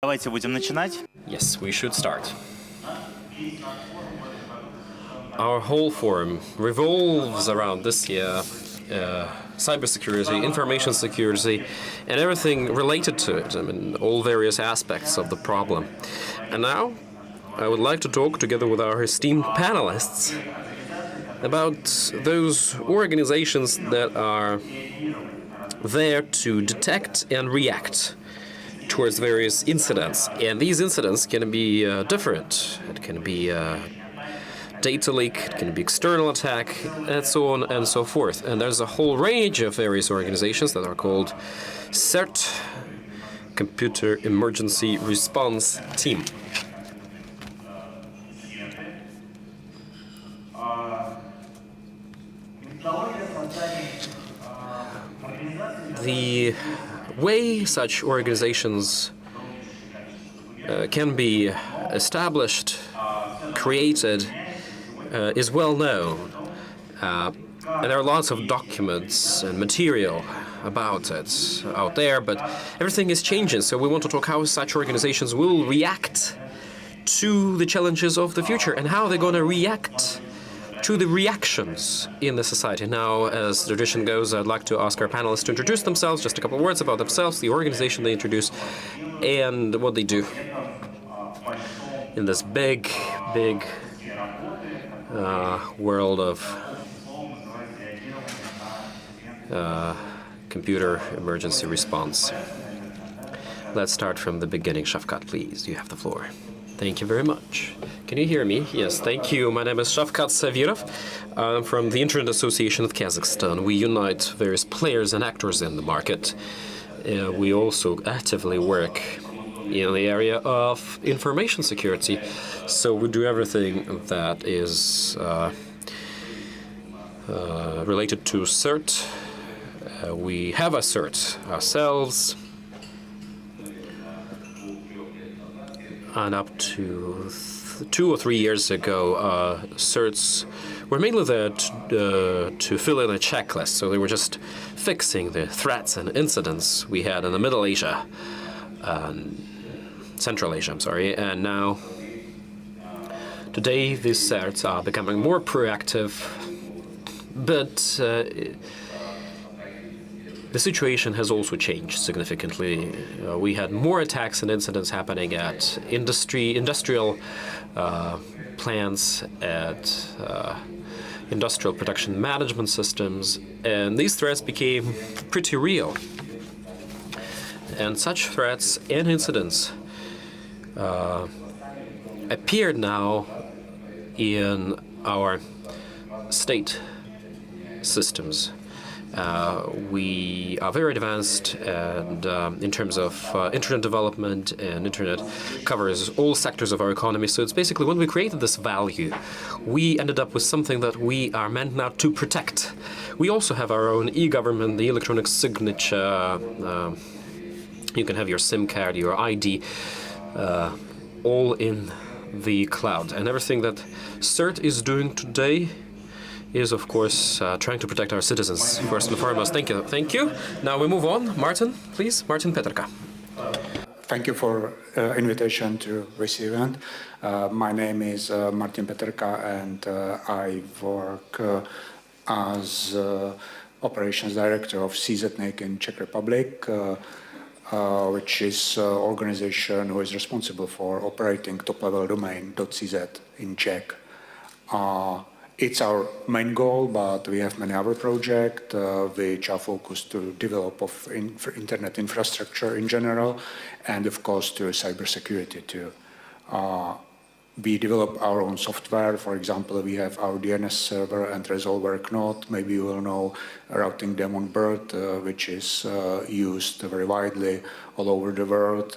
Давайте будем начинать. Yes, we should start. Our whole forum revolves around this year cybersecurity, information security, and everything related to it. I mean, all various aspects of the problem. And now, I would like to talk together with our esteemed panelists about those organizations that are there to detect and react towards various incidents. And these incidents can be different. It can be data leak, it can be external attack, and so on and so forth. And there's a whole range of various organizations that are called CERT, Computer Emergency Response Team. The way such organizations can be established, created, is well known. And there are lots of documents and material about it out there, but everything is changing. So we want to talk how such organizations will react to the challenges of the future and how they're going to react to the reactions in the society. Now, as tradition goes, I'd like to ask our panelists to introduce themselves, just a couple of words about themselves, the organization they introduce, and what they do in this big world of computer emergency response. Let's start from the beginning. Shafkat, please, you have the floor. Thank you very much. Can you hear me? Yes, thank you. My name is Shafkat Savirov. I'm from the Internet Association of Kazakhstan. We unite various players and actors in the market. We also actively work in the area of information security. So we do everything that is related to CERT. We have a CERT ourselves. And up to 2 or 3 years ago, CERTs were mainly there to fill in a checklist. So they were just fixing the threats and incidents we had in the Middle Asia, Central Asia, I'm sorry. And now, today, these CERTs are becoming more proactive, but the situation has also changed significantly. We had more attacks and incidents happening at industrial plants, at industrial production management systems, and these threats became pretty real. And such threats and incidents appeared now in our state systems. We are very advanced, and in terms of internet development, and internet covers all sectors of our economy. So it's basically, when we created this value, we ended up with something that we are meant now to protect. We also have our own e-government, the electronic signature. You can have your SIM card, your ID, all in the cloud. And everything that CERT is doing today is, of course, trying to protect our citizens, first and foremost. Thank you. Thank you. Now we move on. Martin, please. Martin Peterka. Thank you for invitation to this event. My name is Martin Peterka, and I work as Operations Director of CZNIC in Czech Republic, which is an organization who is responsible for operating top-level domain .cz in Czech. It's our main goal, but we have many other projects which are focused to develop of internet infrastructure in general, and of course to cybersecurity too. We develop our own software. For example, we have our DNS server and resolver Knot. Maybe you will know routing daemon Bird, which is used very widely all over the world.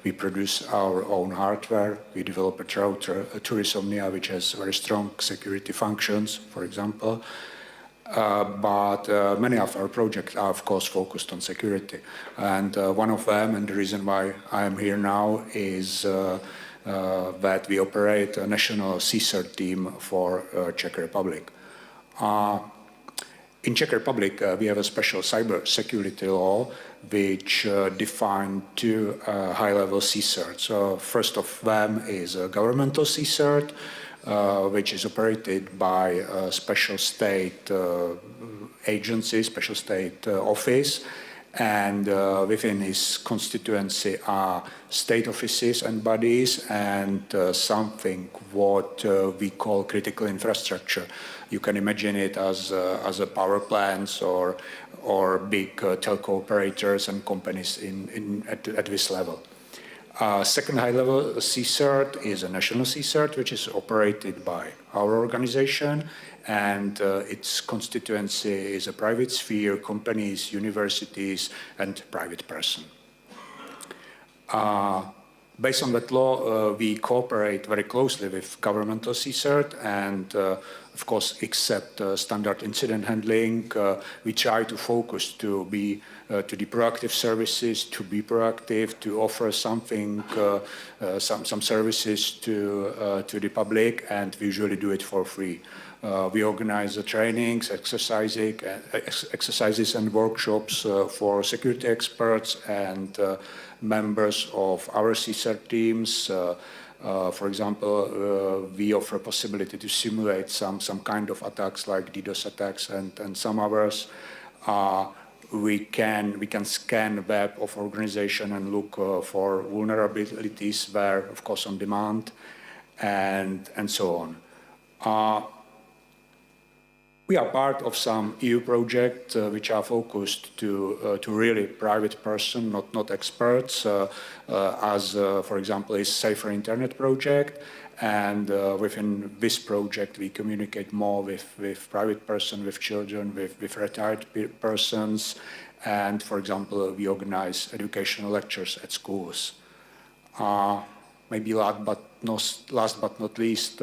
We produce our own hardware. We develop a router, Turisomnia, which has very strong security functions, for example. But many of our projects are, of course, focused on security. And one of them, and the reason why I am here now, is that we operate a national CSERT team for Czech Republic. In Czech Republic, we have a special cyber security law which define two high-level CSIRTs. So first of them is a governmental CSIRT, which is operated by a special state agency, special state office, and within his constituency are state offices and bodies and something what we call critical infrastructure. You can imagine it as a power plants or big telco operators and companies at this level. Second high-level CSIRT is a national CSIRT, which is operated by our organization, and its constituency is a private sphere, companies, universities, and private person. Based on that law, we cooperate very closely with governmental CSIRT, and of course, except standard incident handling, we try to focus to the proactive services, to be proactive, to offer something, some services to the public, and we usually do it for free. We organize trainings, exercises and workshops for security experts and members of our CSIRT teams. For example, we offer possibility to simulate some kind of attacks like DDoS attacks and some others. We can scan web of organization and look for vulnerabilities there, of course, on demand, and so on. We are part of some EU projects which are focused to really private person, not experts, as for example is Safer Internet project. And within this project, we communicate more with private person, with children, with retired persons, and for example, we organize educational lectures at schools. Maybe last but not least.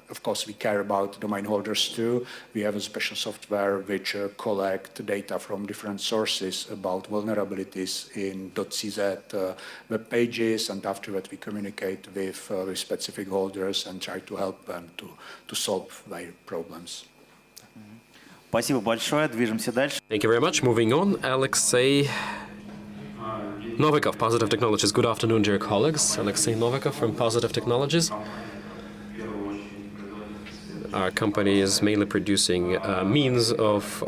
Of course, we care about domain holders too. We have a special software which collect data from different sources about vulnerabilities in .cz web pages, and after that we communicate with specific holders and try to help them to solve their problems. Спасибо большое. Движемся дальше. Thank you very much. Moving on, Alexei Novikov, Positive Technologies. Good afternoon, dear colleagues. Alexei Novikov from Positive Technologies. Our company is mainly producing means of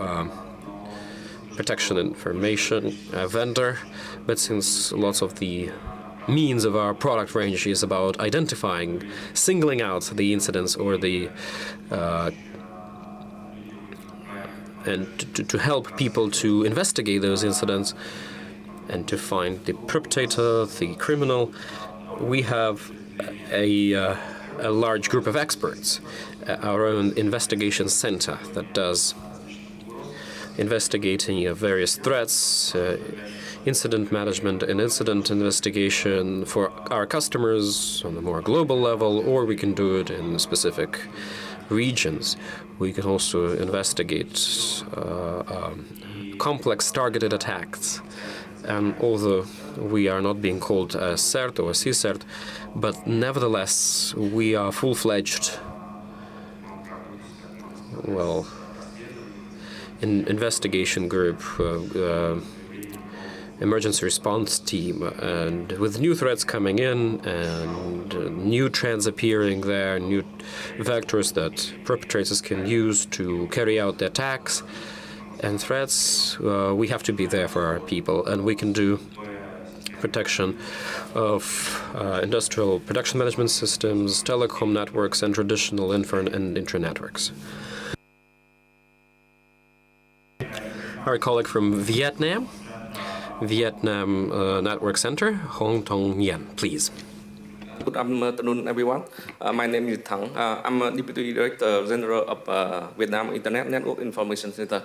protection information vendor, but since lots of the means of our product range is about identifying, singling out the incidents or the and to help people to investigate those incidents and to find the perpetrator, the criminal, we have a large group of experts, our own investigation center that does investigating various threats, incident management and incident investigation for our customers on a more global level, or we can do it in specific regions. We can also investigate complex targeted attacks. And although we are not being called a CERT or a CSERT, but nevertheless we are full-fledged, well, an investigation group, emergency response team, and with new threats coming in and new trends appearing there, new vectors that perpetrators can use to carry out the attacks and threats, we have to be there for our people, and we can do protection of industrial production management systems, telecom networks, and traditional infra and intra-networks. Our colleague from Vietnam Network Center, Hong Tong Nguyen, please. Good afternoon, everyone. My name is Thang. I'm a Deputy Director General of Vietnam Internet Network Information Center.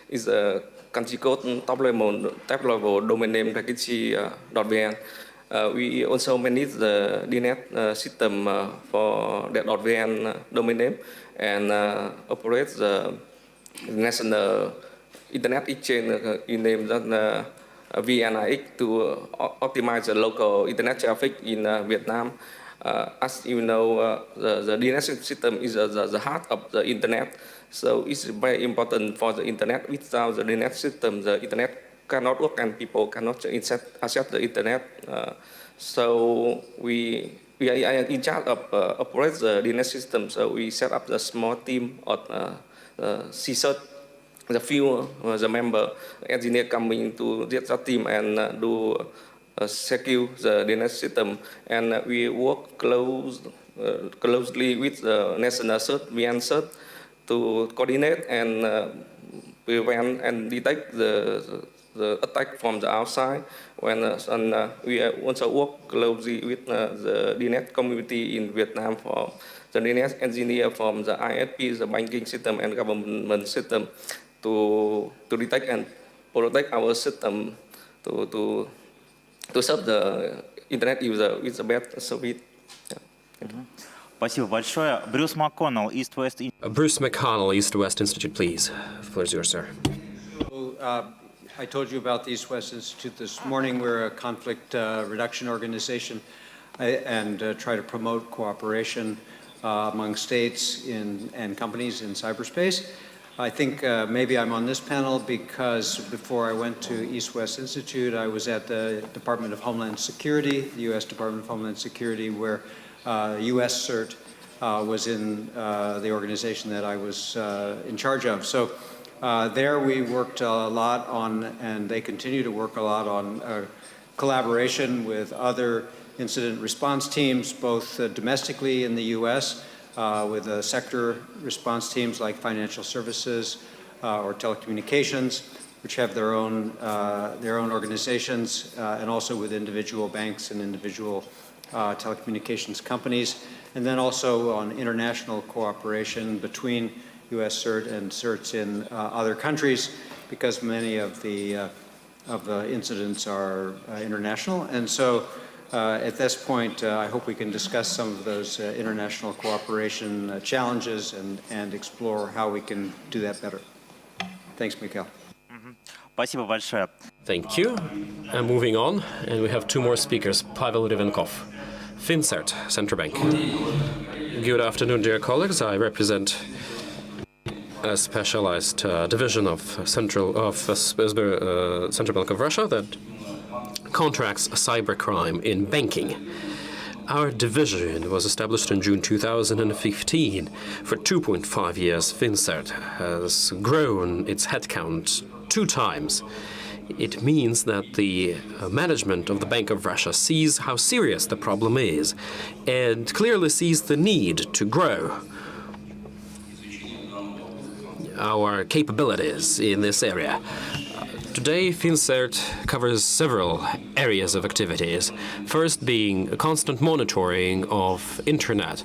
It's a country code top-level domain name package.vn. We also manage the DNet system for that .vn domain name and operate the national Internet exchange in name that VNIX to optimize the local internet traffic in Vietnam. As you know, the DNS system is the heart of the internet. So it's very important for the internet. Without the DNS system, the internet cannot work and people cannot access the internet. So we are in charge of operate the DNS system. So we set up a small team of CSERT, the few the member engineer coming to that team and do secure the DNS system. And we work closely with the national CERT, VN CERT, to coordinate and prevent and detect the attack from the outside. We also work closely with the DNS community in Vietnam for the DNS engineer from the ISP, the banking system and government system to detect and protect our system to serve the internet user with the best service. Спасибо большое. Брюс МакКоннелл, East West. Bruce McConnell, East West Institute, please. The floor is yours, sir. I told you about the East West Institute this morning. We're a conflict reduction organization and try to promote cooperation among states and companies in cyberspace. I think maybe I'm on this panel because before I went to East West Institute, I was at the Department of Homeland Security, the U.S. Department of Homeland Security, where U.S. CERT was in the organization that I was in charge of. So there we worked a lot on, and they continue to work a lot on collaboration with other incident response teams, both domestically in the U.S., with sector response teams like financial services or telecommunications, which have their own organizations, and also with individual banks and individual telecommunications companies, and then also on international cooperation between U.S. CERT and CERTs in other countries, because many of the incidents are international. And so at this point, I hope we can discuss some of those international cooperation challenges and explore how we can do that better. Thanks, Mikhail. Спасибо большое. Thank you. And moving on, and we have two more speakers, Pavel Rivenkov, FinCERT, Central Bank. Good afternoon, dear colleagues. I represent a specialized division of Central Bank of Russia that contracts cybercrime in banking. Our division was established in June 2015. For 2.5 years, FinCERT has grown its headcount 2 times. It means that the management of the Bank of Russia sees how serious the problem is and clearly sees the need to grow our capabilities in this area. Today, FinCERT covers several areas of activities. First being a constant monitoring of internet,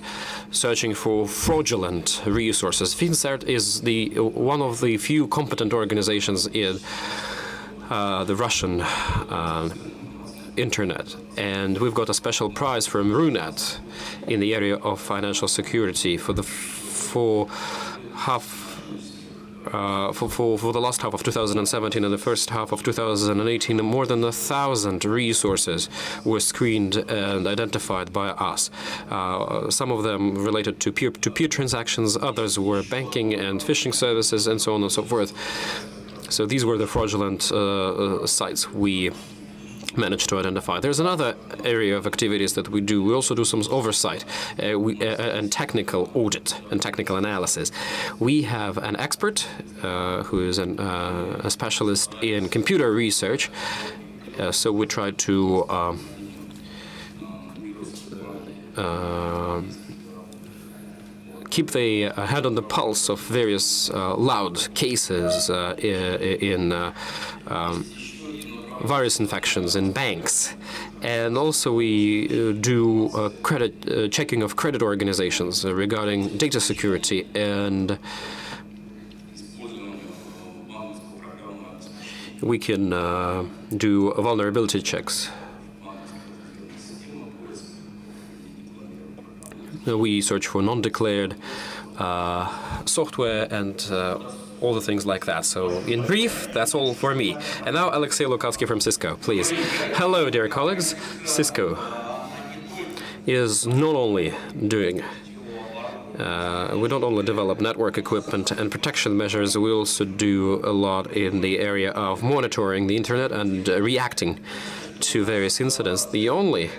searching for fraudulent resources. FinCERT is one of the few competent organizations in the Russian internet. And we've got a special prize from RUNET in the area of financial security for the last half of 2017 and the first half of 2018, more than 1,000 resources were screened and identified by us. Some of them related to peer-to-peer transactions, others were banking and phishing services, and so on and so forth. So these were the fraudulent sites we managed to identify. There's another area of activities that we do. We also do some oversight and technical audit and technical analysis. We have an expert who is a specialist in computer research. So we try to keep the hand on the pulse of various loud cases in virus infections in banks, and also we do credit checking of credit organizations regarding data security, and we can do vulnerability checks. We search for non-declared software and all the things like that. So in brief, that's all for me. And now Alexei Lukatsky from Cisco, please. Hello, dear colleagues. Cisco is not only doing We don't only develop network equipment and protection measures, we also do a lot in the area of monitoring the internet and reacting to various incidents. The only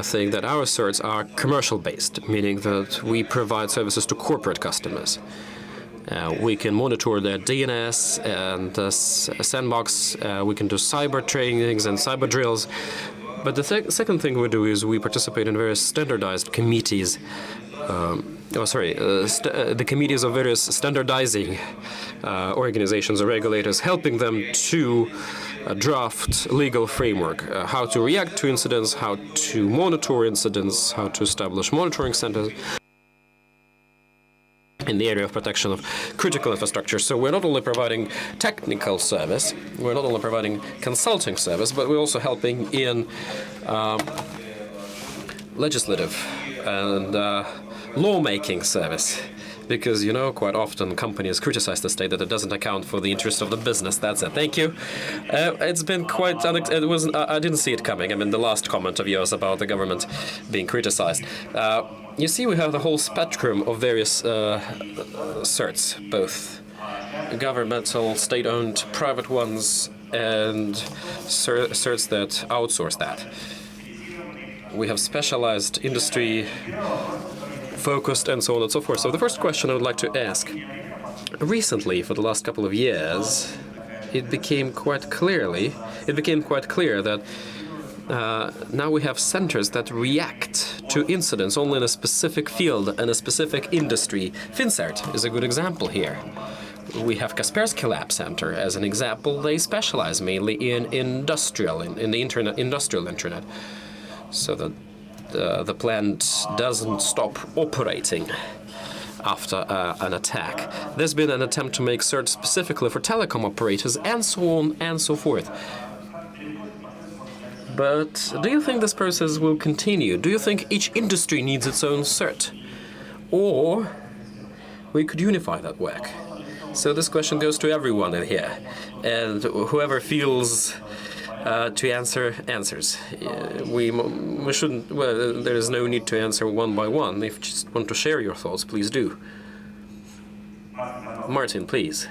thing that our certs are commercial-based, meaning that we provide services to corporate customers. We can monitor their DNS and sandbox. We can do cyber trainings and cyber drills. But the second thing we do is we participate in various standardized committees. The committees of various standardizing organizations or regulators, helping them to draft legal framework, how to react to incidents, how to monitor incidents, how to establish monitoring centers in the area of protection of critical infrastructure. So we're not only providing technical service, we're not only providing consulting service, but we're also helping in legislative and lawmaking service. Because, you know, quite often companies criticize the state that it doesn't account for the interest of the business. That's it. Thank you. It's been quite I didn't see it coming. I mean, the last comment of yours about the government being criticized. You see, we have the whole spectrum of various certs, both governmental, state-owned, private ones, and certs that outsource that. We have specialized industry focused and so on and so forth. So the first question I would like to ask, recently, for the last couple of years, it became quite clear that now we have centers that react to incidents only in a specific field and a specific industry. FinCert is a good example here. We have Kaspersky Lab Center as an example. They specialize mainly in industrial internet, so that the plant doesn't stop operating after an attack. There's been an attempt to make certs specifically for telecom operators and so on and so forth. But do you think this process will continue? Do you think each industry needs its own cert? Or we could unify that work? So this question goes to everyone in here. And whoever feels to answer, answers. We shouldn't, well, there is no need to answer one by one. If you just want to share your thoughts, please do. Martin, please.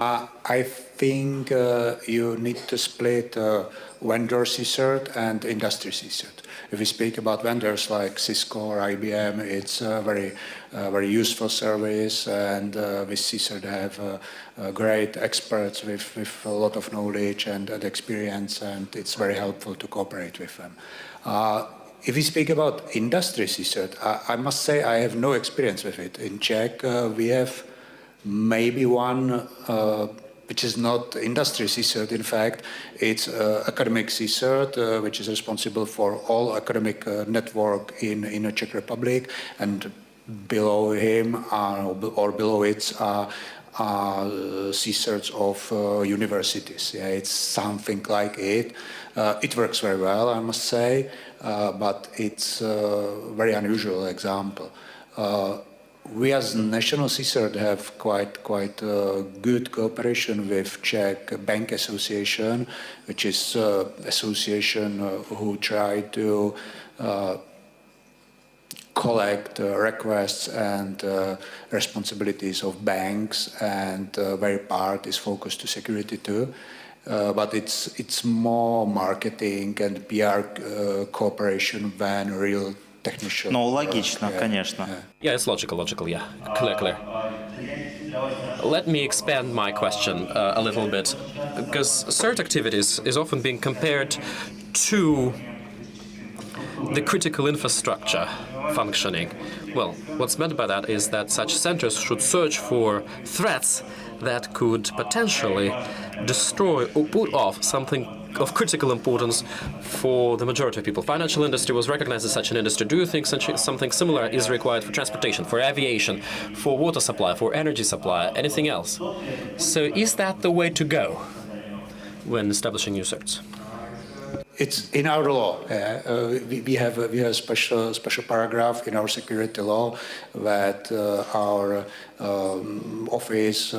I think you need to split vendor CSIRT and industry CSIRT. If we speak about vendors like Cisco or IBM, it's a very useful service, and with CSIRT have great experts with a lot of knowledge and experience, and it's very helpful to cooperate with them. If we speak about industry CSIRT, I must say I have no experience with it. In Czech, we have maybe one which is not industry CSIRT. In fact, it's academic CSIRT, which is responsible for all academic network in the Czech Republic, and below him or below it are CSIRTs of universities. Yeah, it's something like it. It works very well, I must say, but it's a very unusual example. We as National CSIRT have quite good cooperation with Czech Bank Association, which is association who try to collect requests and responsibilities of banks, and very part is focused to security too. But it's more marketing and PR cooperation than real technician. Ну, логично, конечно. Yeah, it's logical, yeah. Clear. Let me expand my question a little bit, because CERT activities is often being compared to the critical infrastructure functioning. Well, what's meant by that is that such centers should search for threats that could potentially destroy or put off something of critical importance for the majority of people. Financial industry was recognized as such an industry. Do you think something similar is required for transportation, for aviation, for water supply, for energy supply, anything else? So is that the way to go when establishing new certs? It's in our law. We have a special paragraph in our security law that our office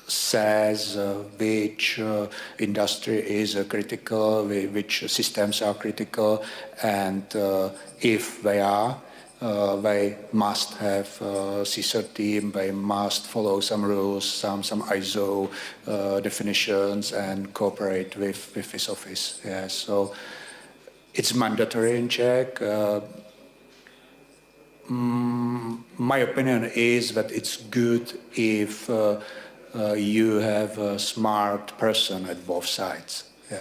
says which industry is critical, which systems are critical, and if they are, they must have CSIRT team, they must follow some rules, some ISO definitions, and cooperate with this office. Yeah, so it's mandatory in Czech. My opinion is that it's good if you have a smart person at both sides. Yeah.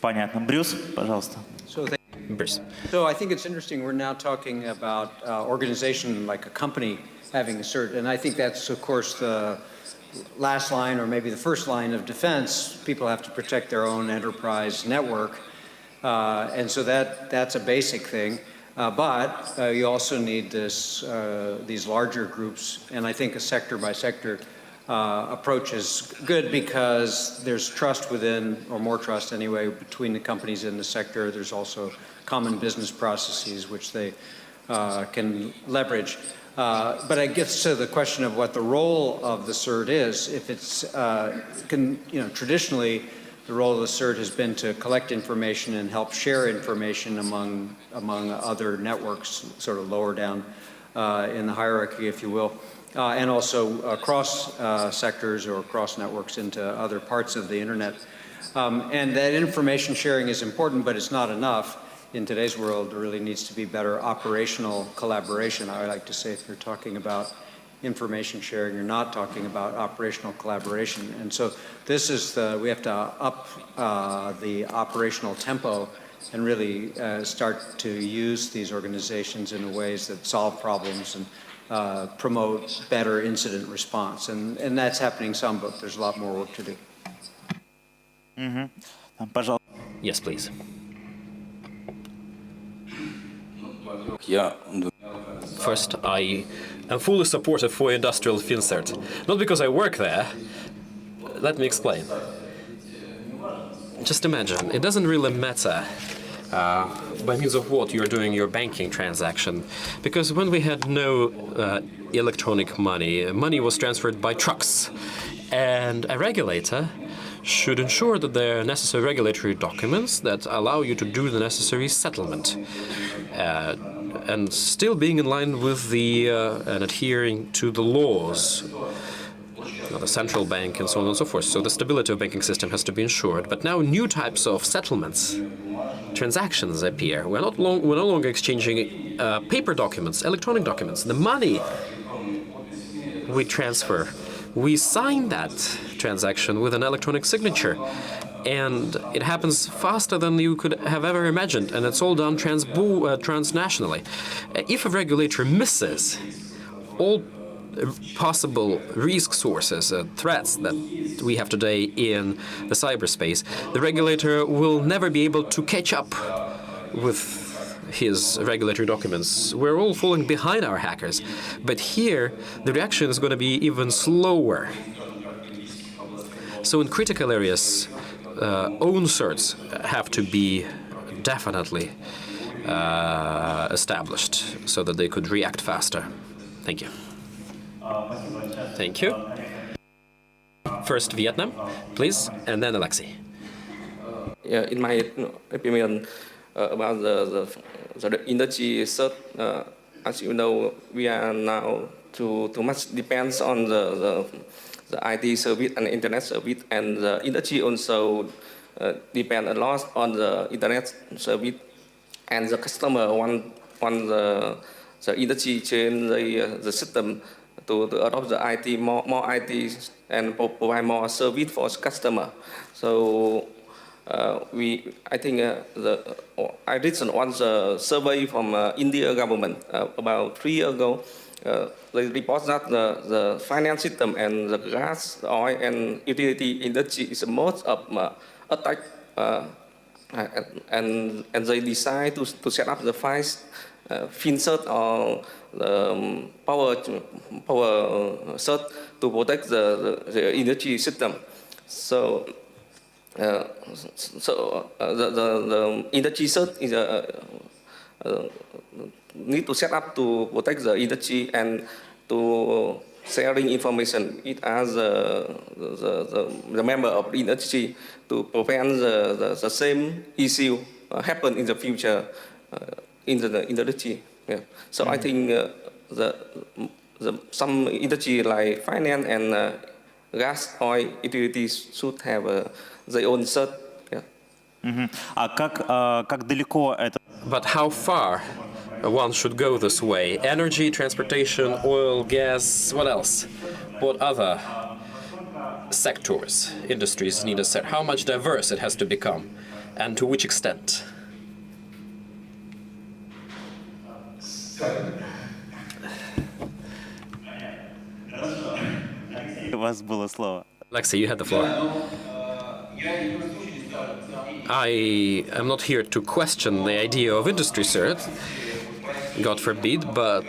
Понятно. Брюс, пожалуйста. Bruce. So I think it's interesting, we're now talking about organization like a company having a cert, and I think that's, of course, the last line or maybe the first line of defense. People have to protect their own enterprise network, and so that's a basic thing. But you also need these larger groups, and I think a sector-by-sector approach is good because there's trust within, or more trust anyway, between the companies in the sector. There's also common business processes which they can leverage. But it gets to the question of what the role of the CERT is. If it's, traditionally, the role of the CERT has been to collect information and help share information among other networks, sort of lower down in the hierarchy, if you will, and also across sectors or across networks into other parts of the internet. And that information sharing is important, but it's not enough. In today's world, there really needs to be better operational collaboration. I like to say if you're talking about information sharing, you're not talking about operational collaboration. And so this is we have to up the operational tempo and really start to use these organizations in ways that solve problems and promote better incident response. And that's happening some, but there's a lot more work to do. Пожалуйста. Yes, please. First, I am fully supportive for industrial FinCert. Not because I work there. Let me explain. Just imagine, it doesn't really matter by means of what you're doing your banking transaction. Because when we had no electronic money, money was transferred by trucks. And a regulator should ensure that there are necessary regulatory documents that allow you to do the necessary settlement. And still being in line with the and adhering to the laws of the central bank and so on and so forth. So the stability of the banking system has to be ensured. But now new types of settlements, transactions appear. We're no longer exchanging paper documents, electronic documents. The money we transfer, we sign that transaction with an electronic signature. And it happens faster than you could have ever imagined, and it's all done transnationally. If a regulator misses all possible risk sources, threats that we have today in the cyberspace, the regulator will never be able to catch up with his regulatory documents. We're all falling behind our hackers, but here the reaction is going to be even slower. So in critical areas, own certs have to be definitely established so that they could react faster. Thank you. Thank you. First Vietnam, please, and then Alexei. Yeah, in my opinion, about the industry cert, as you know, we are now too much depends on the IT service and internet service, and the industry also depend a lot on the internet service, and the customer want the industry change the system to adopt the IT more IT and provide more service for customer. So I think I recently once a survey from India government about 3 years ago. They report that the finance system and the gas, oil, and utility industry is most of attack, and they decide to set up the FinCert or the power cert to protect the industry system. So the industry cert is need to set up to protect the industry and to sharing information it as the member of the industry to prevent the same issue happen in the future in the industry. Yeah. So I think some industry like finance and gas, oil, utilities should have their own cert. Yeah. А как далеко это? But how far one should go this way? Energy, transportation, oil, gas, what else? What other sectors, industries need a set? How much diverse it has to become, and to which extent? У вас было слово. Alexei, you had the floor. I am not here to question the idea of industry cert, God forbid, but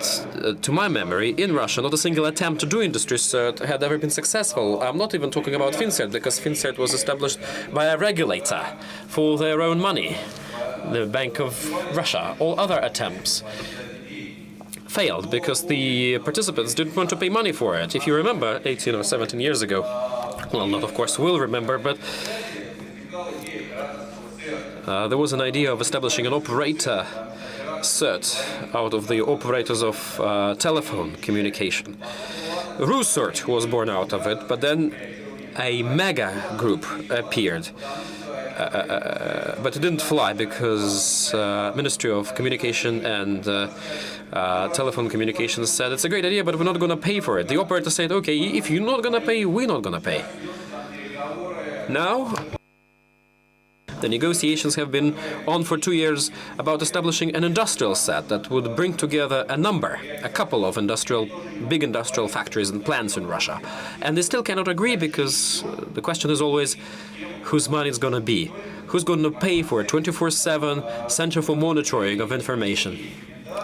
to my memory, in Russia, not a single attempt to do industry cert had ever been successful. I'm not even talking about FinCert, because FinCert was established by a regulator for their own money, the Bank of Russia. All other attempts failed because the participants didn't want to pay money for it. If you remember, 18 or 17 years ago, well, not of course will remember, but there was an idea of establishing an operator cert out of the operators of telephone communication. RusCert was born out of it, but then a mega group appeared. But it didn't fly because Ministry of Communication and Telephone Communications said it's a great idea, but we're not going to pay for it. The operator said, okay, if you're not going to pay, we're not going to pay. Now, the negotiations have been on for 2 years about establishing an industrial set that would bring together a couple of big industrial factories and plants in Russia. And they still cannot agree because the question is always whose money it's going to be. Who's going to pay for a 24/7 Center for Monitoring of Information,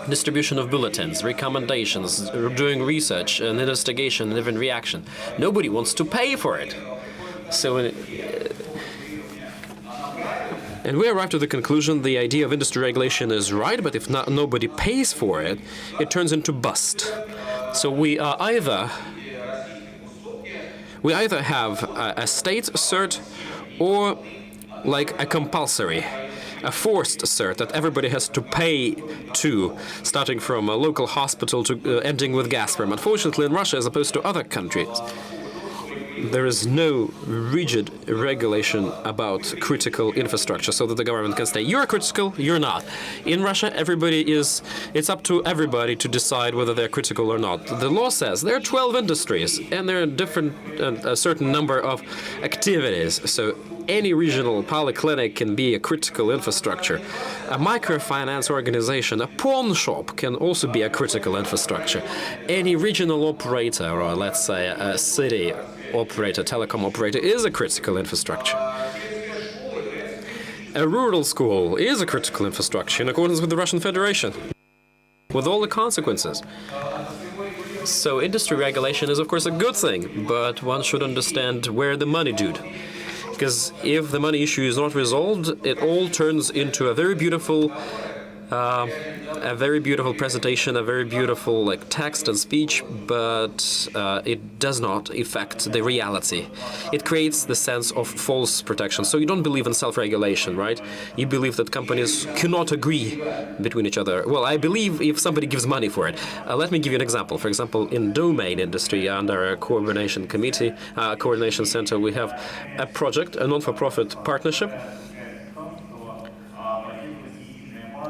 distribution of bulletins, recommendations, doing research and investigation and even reaction. Nobody wants to pay for it. So, and we arrived to the conclusion the idea of industry regulation is right, but if nobody pays for it, it turns into bust. So we either have a state cert or like a compulsory, a forced cert that everybody has to pay to, starting from a local hospital to ending with Gazprom. Unfortunately, in Russia, as opposed to other countries, there is no rigid regulation about critical infrastructure so that the government can say, you're critical, you're not. In Russia, it's up to everybody to decide whether they're critical or not. The law says there are 12 industries and there are a certain number of activities. So any regional polyclinic can be a critical infrastructure. A microfinance organization, a pawn shop can also be a critical infrastructure. Any regional operator, or let's say a city operator, telecom operator, is a critical infrastructure. A rural school is a critical infrastructure in accordance with the Russian Federation, with all the consequences. So industry regulation is of course a good thing, but one should understand where the money dude. Because if the money issue is not resolved, it all turns into a very beautiful presentation, a very beautiful text and speech, but it does not affect the reality. It creates the sense of false protection. So you don't believe in self-regulation, right? You believe that companies cannot agree between each other. Well, I believe if somebody gives money for it. Let me give you an example. For example, in domain industry, under a coordination committee, coordination center, we have a project, a non-for-profit partnership.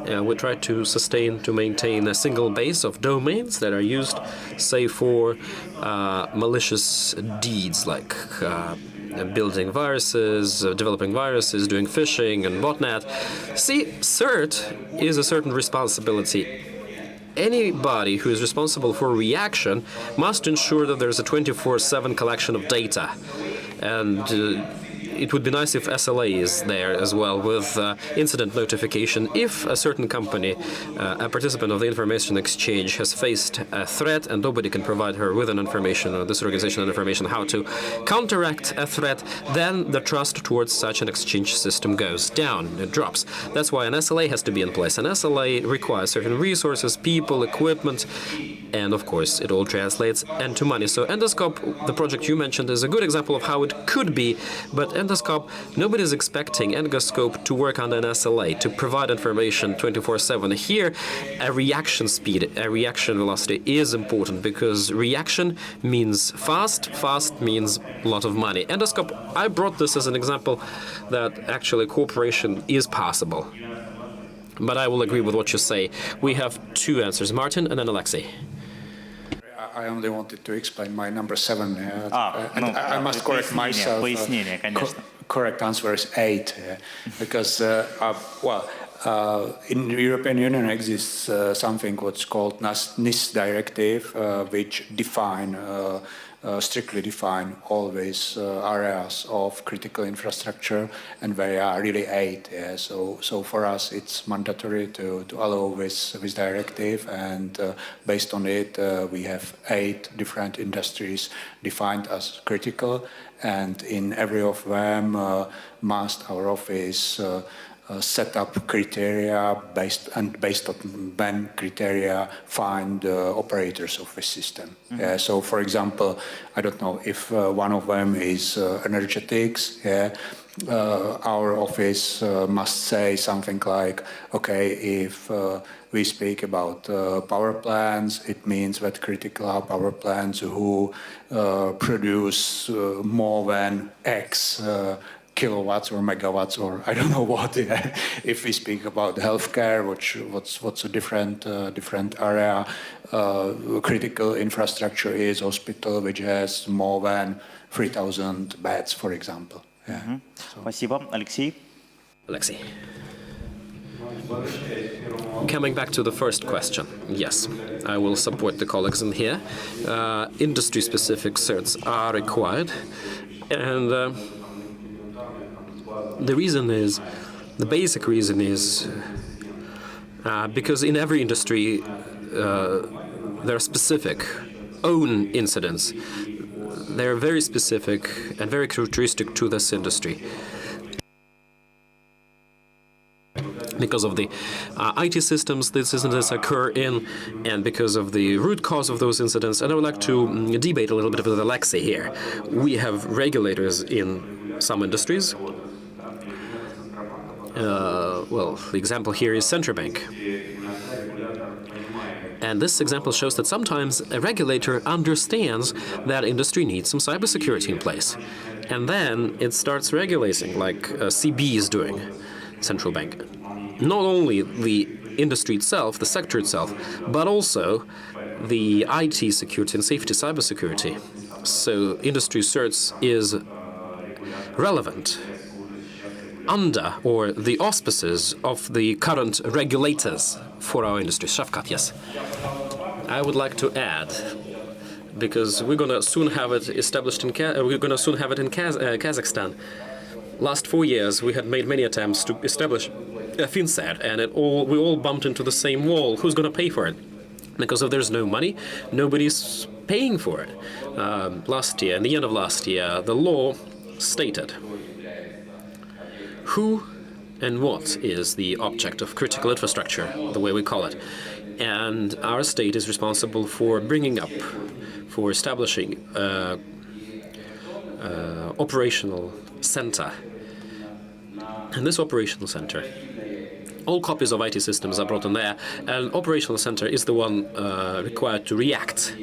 We try to maintain a single base of domains that are used, say, for malicious deeds like building viruses, developing viruses, doing phishing and botnet. See, CERT is a certain responsibility. Anybody who is responsible for reaction must ensure that there's a 24/7 collection of data. And it would be nice if SLA is there as well with incident notification. If a certain company, a participant of the information exchange, has faced a threat and nobody can provide her with an information or this organization information how to counteract a threat, then the trust towards such an exchange system goes down, it drops. That's why an SLA has to be in place. An SLA requires certain resources, people, equipment, And of course, it all translates into money. So endoscope, the project you mentioned, is a good example of how it could be. But endoscope, nobody's expecting endoscope to work under an SLA, to provide information 24/7. Here, a reaction speed, a reaction velocity is important because reaction means fast, fast means a lot of money. Endoscope, I brought this as an example that actually cooperation is possible. But I will agree with what you say. We have two answers, Martin and then Alexei. I only wanted to explain my number 7. And ну, I must correct myself. Пояснение, конечно. Correct answer is 8, because in the European Union exists something what's called NIS directive, which strictly define all these areas of critical infrastructure, and they are really 8. So for us, it's mandatory to allow this directive, and based on it, we have 8 different industries defined as critical, and in every of them must our office set up criteria based on then criteria find operators of the system. So, for example, I don't know if one of them is energetics. Our office must say something like, okay, if we speak about power plants, it means that critical power plants who produce more than X kilowatts or megawatts or I don't know what. If we speak about healthcare, what's a different area. Critical infrastructure is hospital which has more than 3,000 beds, for example. Спасибо. Алексей? Alexei. Coming back to the first question, yes, I will support the colleagues in here. Industry-specific certs are required, and the basic reason is because in every industry there are specific own incidents. They're very specific and very characteristic to this industry. Because of the IT systems these incidents occur in, and because of the root cause of those incidents. And I would like to debate a little bit with Alexei here. We have regulators in some industries. Well, the example here is Central Bank. And this example shows that sometimes a regulator understands that industry needs some cybersecurity in place. And then it starts regulating, like CB is doing, Central Bank. Not only the industry itself, the sector itself, but also the IT security and safety, cybersecurity. So industry certs is relevant under or the auspices of the current regulators for our industry. Shafkat, yes. I would like to add, because we're gonna soon have it established in Kazakhstan. Last 4 years, we had made many attempts to establish a FinCET, and we all bumped into the same wall. Who's gonna pay for it? Because if there's no money, nobody's paying for it. Last year, in the end of last year, the law stated who and what is the object of critical infrastructure, the way we call it. And our state is responsible for bringing up, for establishing operational center. And this operational center, all copies of IT systems are brought in there, and operational center is the one required to react.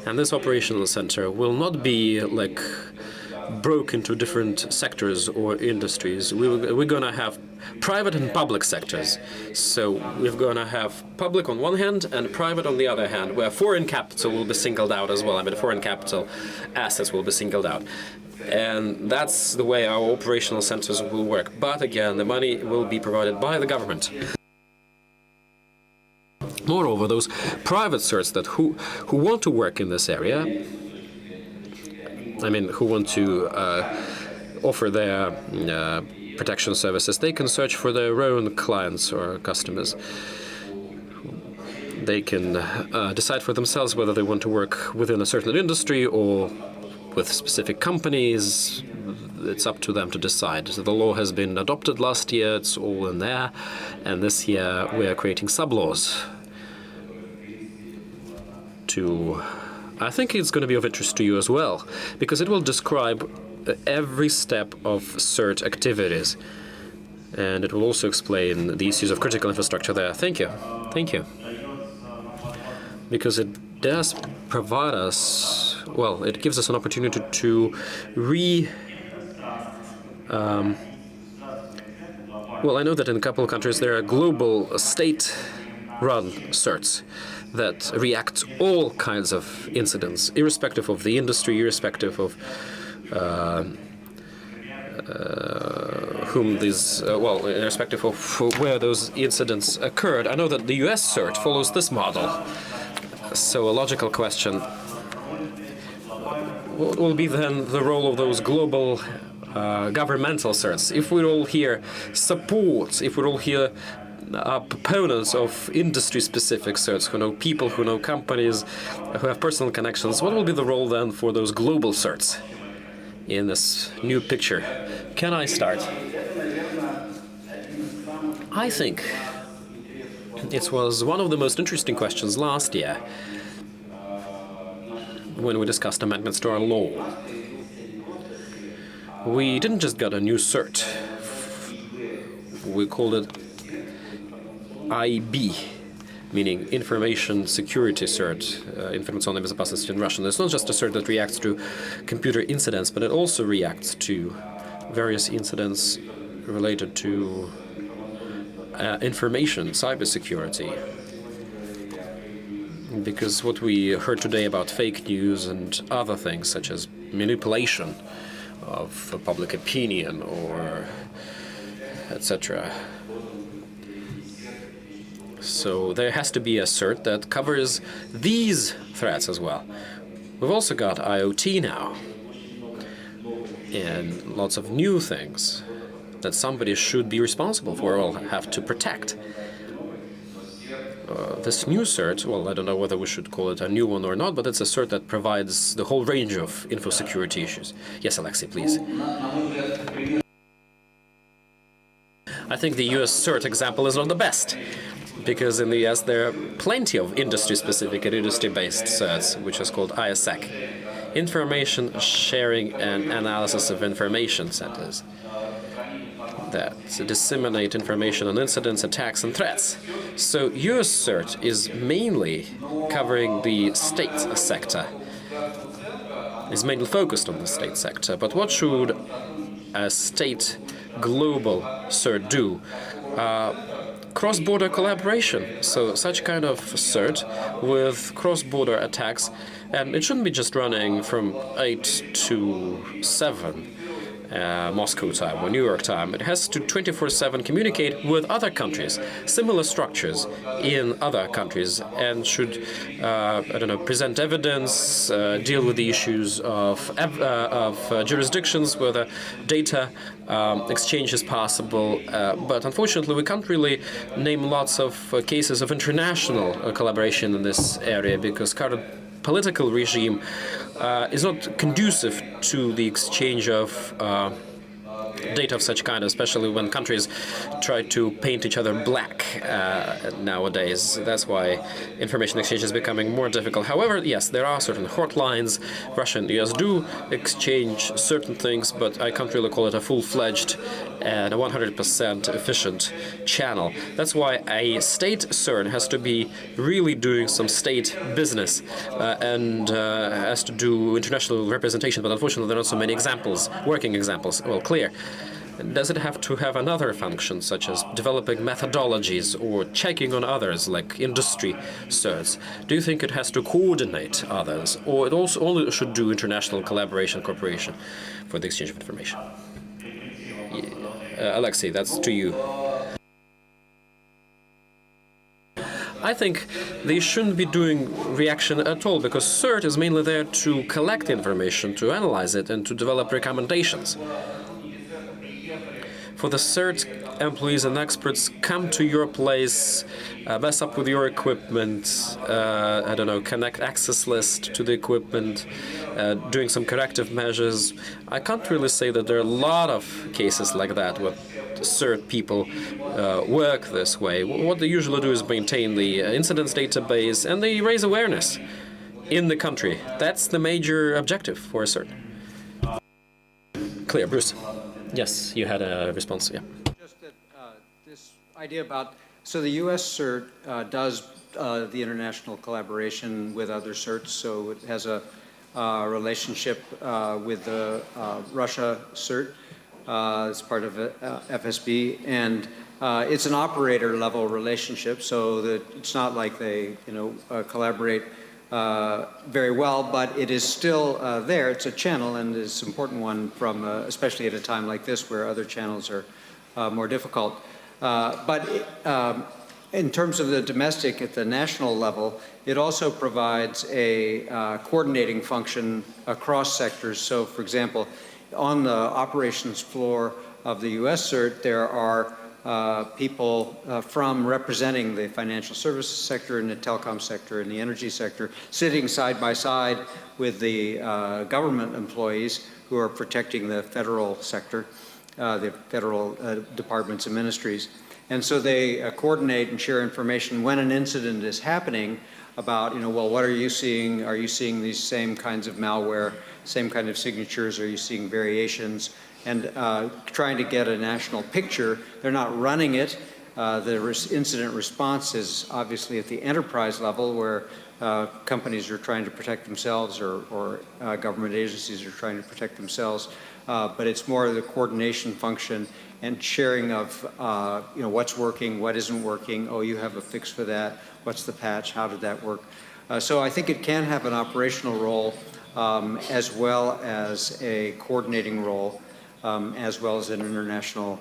And this operational center will not be like broke into different sectors or industries. We're gonna have private and public sectors. So we're gonna have public on one hand and private on the other hand, where foreign capital will be singled out as well. I mean, foreign capital assets will be singled out. And that's the way our operational centers will work. But again, the money will be provided by the government. Moreover, those private certs that who want to work in this area, I mean, who want to offer their protection services, they can search for their own clients or customers. They can decide for themselves whether they want to work within a certain industry or with specific companies. It's up to them to decide. So the law has been adopted last year, it's all in there, and this year we are creating sub-laws to... I think it's going to be of interest to you as well, because it will describe every step of CERT activities. And it will also explain the issues of critical infrastructure there. Thank you. Thank you. Because it does provide us, well, it gives us an opportunity to well, I know that in a couple of countries there are global state-run CERTs that react to all kinds of incidents, irrespective of the industry, irrespective of whom these, well, irrespective of where those incidents occurred. I know that the US CERT follows this model. So a logical question, what will be then the role of those global governmental CERTs? If we all here support, if we all here are proponents of industry-specific CERTs, who know people, who know companies, who have personal connections, what will be the role then for those global CERTs in this new picture? Can I start? I think it was one of the most interesting questions last year when we discussed amendments to our law. We didn't just get a new CERT. We called it IB, meaning Information Security CERT, Информационная безопасность in Russian. It's not just a CERT that reacts to computer incidents, but it also reacts to various incidents related to information, cybersecurity. Because what we heard today about fake news and other things, such as manipulation of public opinion or etc. So there has to be a CERT that covers these threats as well. We've also got IoT now, and lots of new things that somebody should be responsible for or have to protect. This new CERT, well, I don't know whether we should call it a new one or not, but it's a CERT that provides the whole range of info security issues. Yes, Alexei, please. I think the US CERT example is not the best, because in the US there are plenty of industry-specific and industry-based CERTs, which is called ISAC, Information Sharing and Analysis of Information Centers, that disseminate information on incidents, attacks, and threats. So US CERT is mainly covering the state sector, is mainly focused on the state sector. But what should a state global CERT do? Cross-border collaboration. So such kind of CERT with cross-border attacks, and it shouldn't be just running from 8 to 7 Moscow time or New York time. It has to 24/7 communicate with other countries, similar structures in other countries, and should, I don't know, present evidence, deal with the issues of jurisdictions where the data exchange is possible. But unfortunately, we can't really name lots of cases of international collaboration in this area, because current political regime is not conducive to the exchange of data of such kind, especially when countries try to paint each other black nowadays. That's why information exchange is becoming more difficult. However, yes, there are certain hotlines. Russia and the US do exchange certain things, but I can't really call it a full-fledged and a 100% efficient channel. That's why a state CERT has to be really doing some state business and has to do international representation, but unfortunately there are not so many examples, working examples, well, clear. Does it have to have another function, such as developing methodologies or checking on others, like industry CERTs? Do you think it has to coordinate others, or it also only should do international collaboration, cooperation for the exchange of information? Alexei, that's to you. I think they shouldn't be doing reaction at all, because CERT is mainly there to collect information, to analyze it, and to develop recommendations. For the CERT, employees and experts come to your place, mess up with your equipment, I don't know, connect access list to the equipment, doing some corrective measures. I can't really say that there are a lot of cases like that where CERT people work this way. What they usually do is maintain the incidents database, and they raise awareness in the country. That's the major objective for a cert. Clear, Bruce. Yes, you had a response, yeah. Just that this idea about, so the U.S. CERT does the international collaboration with other CERTs, so it has a relationship with the Russia CERT as part of FSB, and it's an operator level relationship, so that it's not like they collaborate very well, but it is still there. It's a channel, and it's an important one from, especially at a time like this where other channels are more difficult. But in terms of the domestic at the national level, it also provides a coordinating function across sectors. So, for example, on the operations floor of the U.S. CERT, there are people from representing the financial services sector and the telecom sector and the energy sector sitting side by side with the government employees who are protecting the federal sector, the federal departments and ministries. And so they coordinate and share information when an incident is happening about, well, what are you seeing? Are you seeing these same kinds of malware, same kind of signatures? Are you seeing variations? And trying to get a national picture. They're not running it. The incident response is obviously at the enterprise level where companies are trying to protect themselves or government agencies are trying to protect themselves. But it's more the coordination function and sharing of what's working, what isn't working. Oh, you have a fix for that. What's the patch? How did that work? So I think it can have an operational role as well as a coordinating role. As well as an international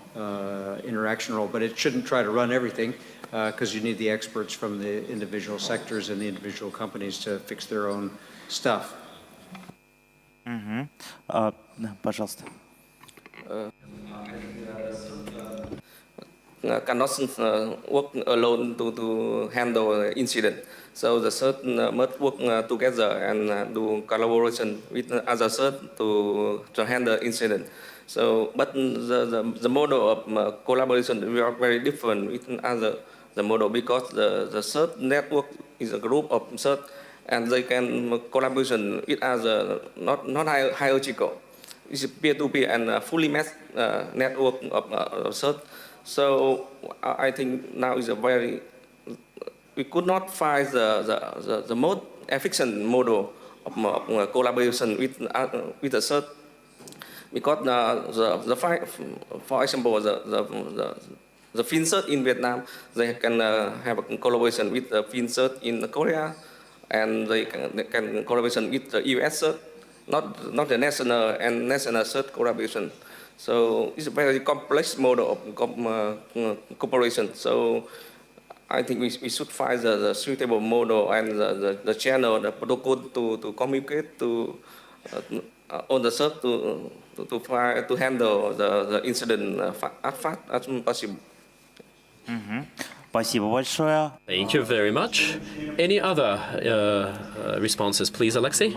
interaction role, but it shouldn't try to run everything because you need the experts from the individual sectors and the individual companies to fix their own stuff. Пожалуйста. Cannot work alone to handle the incident. So the CERT must work together and do collaboration with other CERT to handle incident. So, but the model of collaboration we are very different with the model because the CERT network is a group of CERT and they can collaboration with other not hierarchical. It's peer-to-peer and fully matched network of CERT. So I think now is a very we could not find the most efficient model of collaboration with the CERT. Because for example, the FinCERT in Vietnam, they can have a collaboration with the FinCERT in Korea, and they can collaboration with the US CERT, not the national and national CERT collaboration. So it's a very complex model of cooperation. So I think we should find the suitable model and the channel, the protocol to communicate to on the CERT to handle the incident as fast as possible. Спасибо большое. Thank you very much. Any other responses, please, Alexei?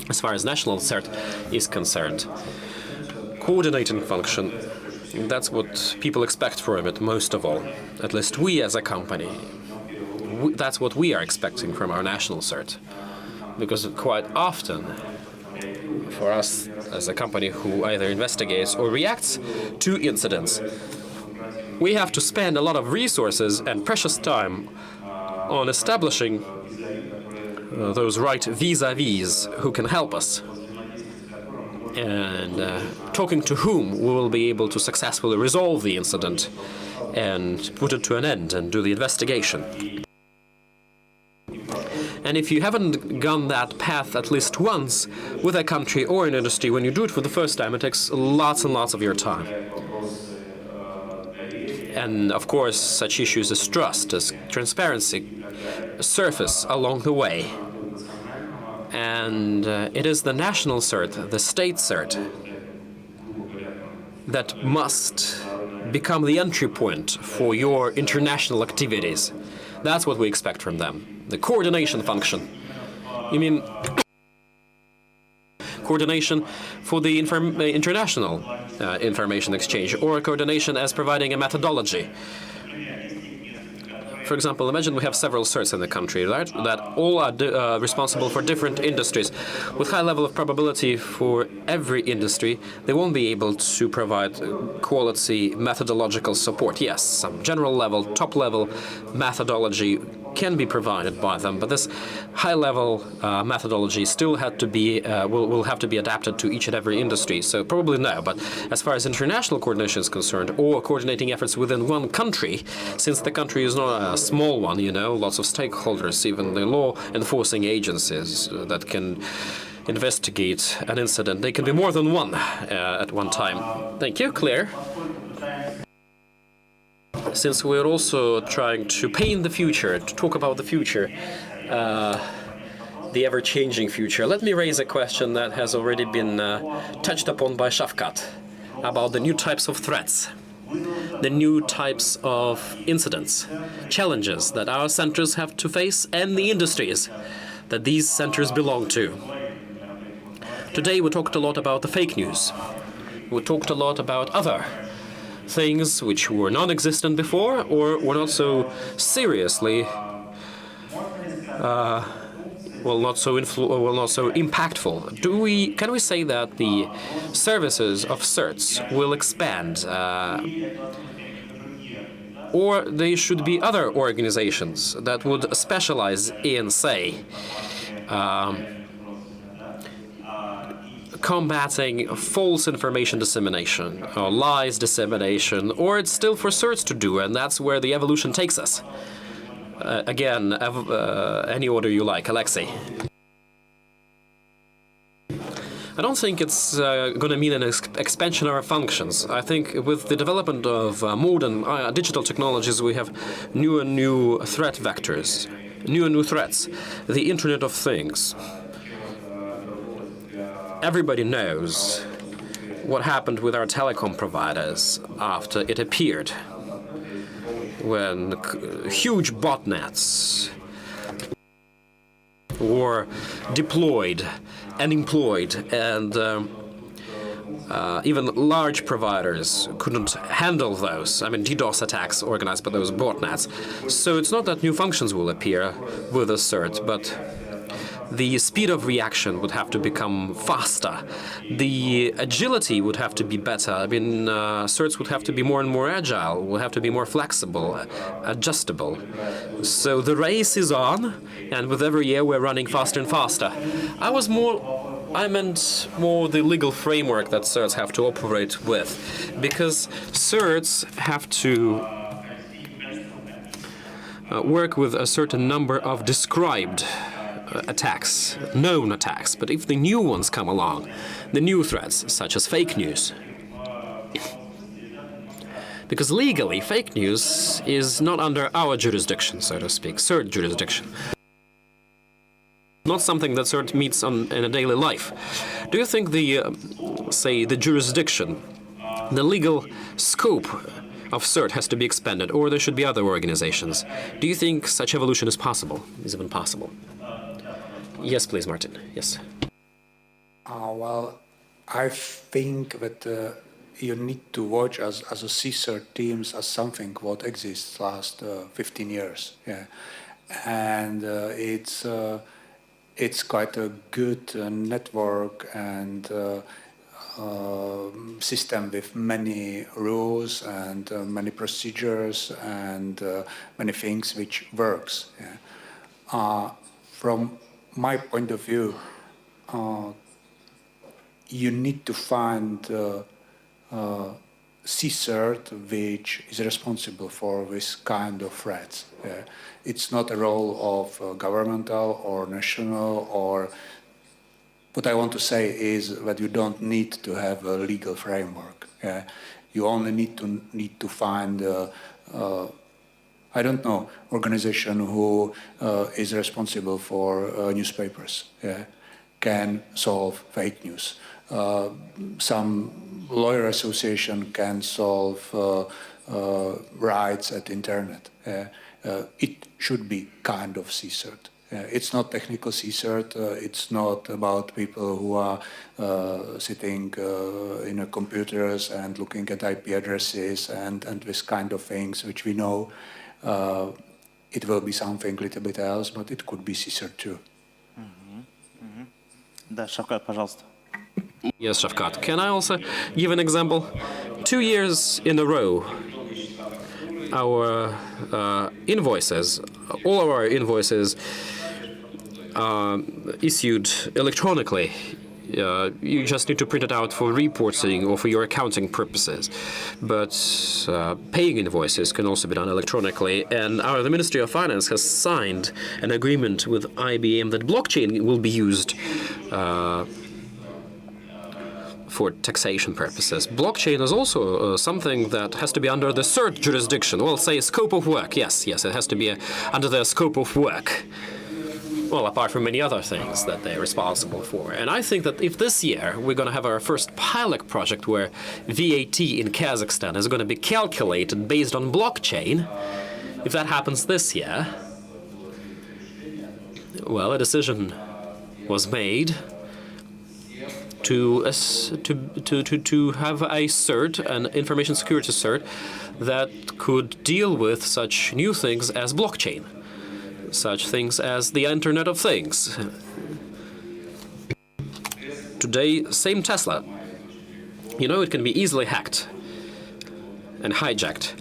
As far as national CERT is concerned, coordinating function, that's what people expect from it most of all. At least we as a company, that's what we are expecting from our national CERT. Because quite often, for us as a company who either investigates or reacts to incidents, we have to spend a lot of resources and precious time on establishing those right vis-a-vis who can help us and talking to whom we will be able to successfully resolve the incident and put it to an end and do the investigation. And if you haven't gone that path at least once with a country or an industry, when you do it for the first time, it takes lots and lots of your time. And of course, such issues as trust, as transparency, surface along the way. And it is the national CERT, the state CERT, that must become the entry point for your international activities. That's what we expect from them. The coordination function. You mean coordination for the international information exchange, or coordination as providing a methodology? For example, imagine we have several certs in the country, right? That all are responsible for different industries. With high level of probability for every industry, they won't be able to provide quality methodological support. Yes, some general level, top level methodology can be provided by them, but this high-level methodology still had to be will have to be adapted to each and every industry. So probably no. But as far as international coordination is concerned, or coordinating efforts within one country, since the country is not a small one, you know, lots of stakeholders, even the law enforcing agencies that can investigate an incident, they can be more than one at one time. Thank you, Claire. Since we're also trying to paint the future, to talk about the future, the ever-changing future, let me raise a question that has already been touched upon by Shafkat about the new types of threats, the new types of incidents, challenges that our centers have to face and the industries that these centers belong to. Today we talked a lot about the fake news. We talked a lot about other things which were non-existent before or were not so seriously, not so impactful. Can we say that the services of CERTs will expand, or they should be other organizations that would specialize in, say, combating false information dissemination or lies dissemination, or it's still for CERTs to do, and that's where the evolution takes us. Again, any order you like, Alexei. I don't think it's going to mean an expansion of our functions. I think with the development of modern digital technologies, we have new and new threat vectors, new and new threats, the Internet of Things. Everybody knows what happened with our telecom providers after it appeared, when huge botnets were deployed and employed, and even large providers couldn't handle those. I mean, DDoS attacks organized by those botnets. So it's not that new functions will appear with a CERT, but the speed of reaction would have to become faster. The agility would have to be better. I mean, CERTs would have to be more and more agile, will have to be more flexible, adjustable. So the race is on, and with every year we're running faster and faster. I meant more the legal framework that CERTs have to operate with, because CERTs have to work with a certain number of described attacks, known attacks, but if the new ones come along, the new threats, such as fake news, because legally fake news is not under our jurisdiction, so to speak, CERT jurisdiction, not something that CERT meets in a daily life. Do you think the jurisdiction, the legal scope of CERT has to be expanded, or there should be other organizations? Do you think such evolution is possible, is even possible? Yes, please, Martin. Yes. Well, I think that you need to watch as a CSERT teams as something what exists last 15 years. Yeah, and it's quite a good network and system with many rules and many procedures and many things which works. Yeah. From my point of view, you need to find CSERT which is responsible for this kind of threats. It's not a role of governmental or national, or what I want to say is that you don't need to have a legal framework. You only need to find I don't know, organization who is responsible for newspapers, can solve fake news. Some lawyer association can solve rights at internet. It should be kind of CSERT. It's not technical CSERT. It's not about people who are sitting in computers and looking at IP addresses and this kind of things, which we know. it will be something a little bit else, but it could be Caesar too. Да, Шавкат, пожалуйста. Yes, Shafkat. Can I also give an example? 2 years in a row, our invoices, all of our invoices are issued electronically. You just need to print it out for reporting or for your accounting purposes. But paying invoices can also be done electronically. And the Ministry of Finance has signed an agreement with IBM that blockchain will be used for taxation purposes. Blockchain is also something that has to be under the CERT jurisdiction. Well, say scope of work. Yes, it has to be under the scope of work. Well, apart from many other things that they're responsible for. And I think that if this year we're going to have our first pilot project where VAT in Kazakhstan is going to be calculated based on blockchain, if that happens this year, well, a decision was made to have a cert, an information security cert, that could deal with such new things as blockchain, such things as the Internet of Things. Today, same Tesla, you know, it can be easily hacked and hijacked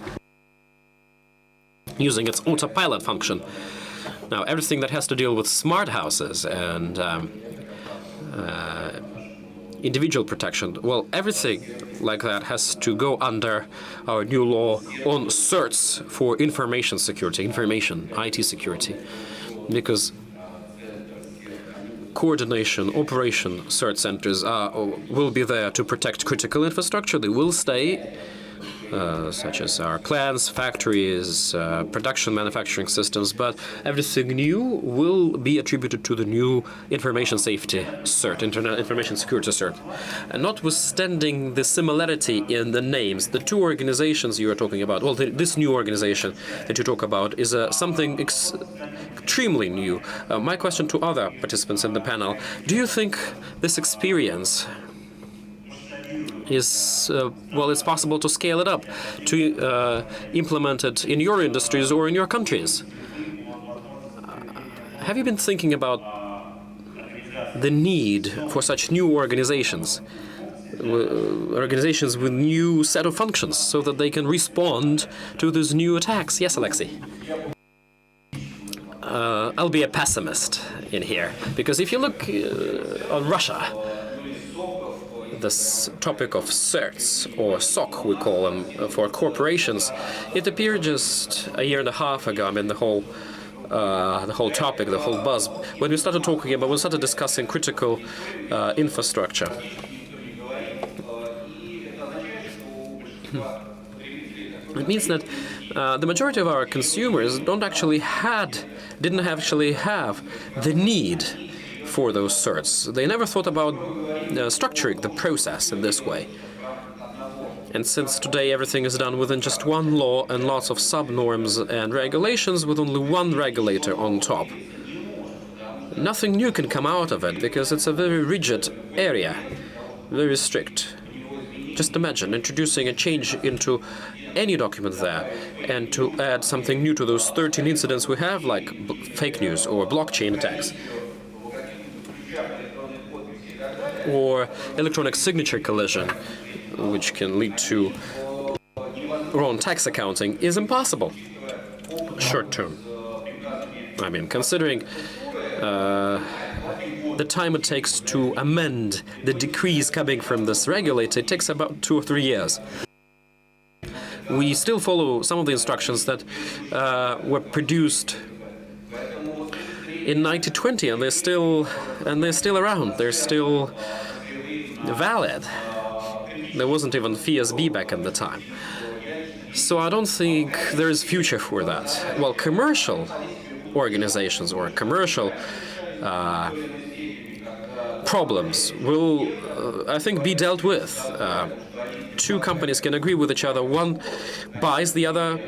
using its autopilot function. Now, everything that has to deal with smart houses and individual protection, well, everything like that has to go under our new law on certs for information security, information, IT security, because coordination, operation cert centers will be there to protect critical infrastructure. They will stay, such as our plants, factories, production manufacturing systems, but everything new will be attributed to the new information safety cert, Internet Information Security cert. And notwithstanding the similarity in the names, the two organizations you are talking about, well, this new organization that you talk about is something extremely new. My question to other participants in the panel, do you think this experience is, well, it's possible to scale it up, to implement it in your industries or in your countries? Have you been thinking about the need for such new organizations, organizations with new set of functions, so that they can respond to these new attacks? Yes, Alexei. I'll be a pessimist in here, because if you look on Russia, this topic of certs, or SOC we call them, for corporations, it appeared just a year and a half ago. I mean, the whole topic, the whole buzz, when we started talking about, we started discussing critical infrastructure. It means that the majority of our consumers didn't actually have the need for those certs. They never thought about structuring the process in this way. And since today everything is done within just one law and lots of sub-norms and regulations with only one regulator on top, nothing new can come out of it, because it's a very rigid area, very strict. Just imagine introducing a change into any document there, and to add something new to those 13 incidents we have, like fake news or blockchain attacks, or electronic signature collision, which can lead to wrong tax accounting, is impossible short term. I mean, considering the time it takes to amend the decrees coming from this regulator, it takes about 2 or 3 years. We still follow some of the instructions that were produced in 1920, and they're still around. They're still valid. There wasn't even FSB back at the time. So I don't think there is future for that. Well, commercial organizations or commercial problems will, I think, be dealt with. Two companies can agree with each other. One buys, the other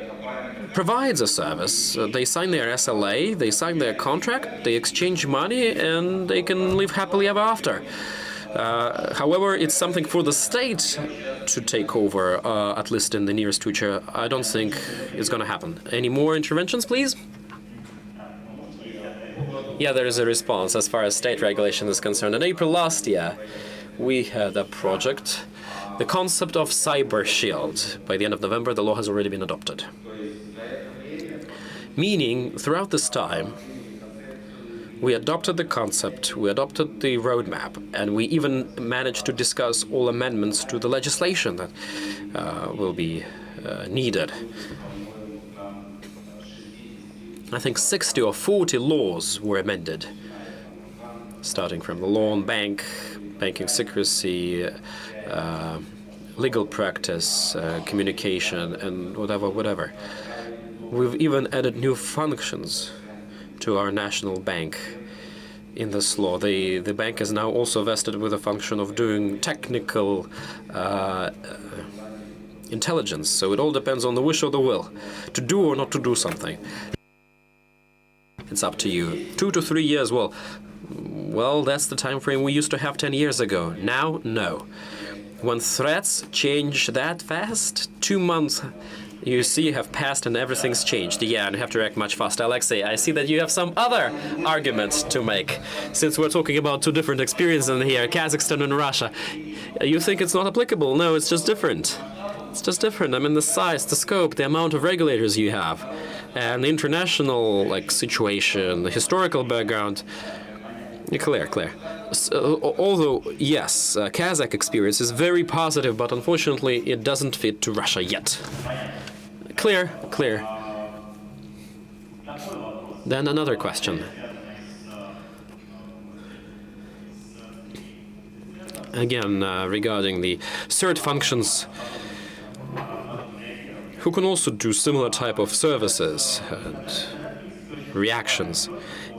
provides a service. They sign their SLA, they sign their contract, they exchange money, and they can live happily ever after. However, it's something for the state to take over, at least in the nearest future. I don't think it's going to happen. Any more interventions, please? Yeah, there is a response as far as state regulation is concerned. In April last year, we had a project, the concept of cyber shield. By the end of November, the law has already been adopted. Meaning, throughout this time, we adopted the concept, we adopted the roadmap, and we even managed to discuss all amendments to the legislation that will be needed. I think 60 or 40 laws were amended, starting from the law on banking secrecy, legal practice, communication, and whatever. We've even added new functions to our national bank in this law. The bank is now also vested with a function of doing technical intelligence, so it all depends on the wish or the will to do or not to do something. It's up to you. 2 to 3 years, well, that's the time frame we used to have 10 years ago. Now, no. When threats change that fast, 2 months, you see, have passed and everything's changed. Yeah, and you have to react much faster. Alexei, I see that you have some other arguments to make, since we're talking about 2 different experiences in here, Kazakhstan and Russia. You think it's not applicable? No, it's just different. It's just different. I mean, the size, the scope, the amount of regulators you have, and the international situation, the historical background. Clear. Although, yes, Kazakh experience is very positive, but unfortunately it doesn't fit to Russia yet. Clear. Then another question. Again, regarding the CERT functions, who can also do similar type of services and reactions.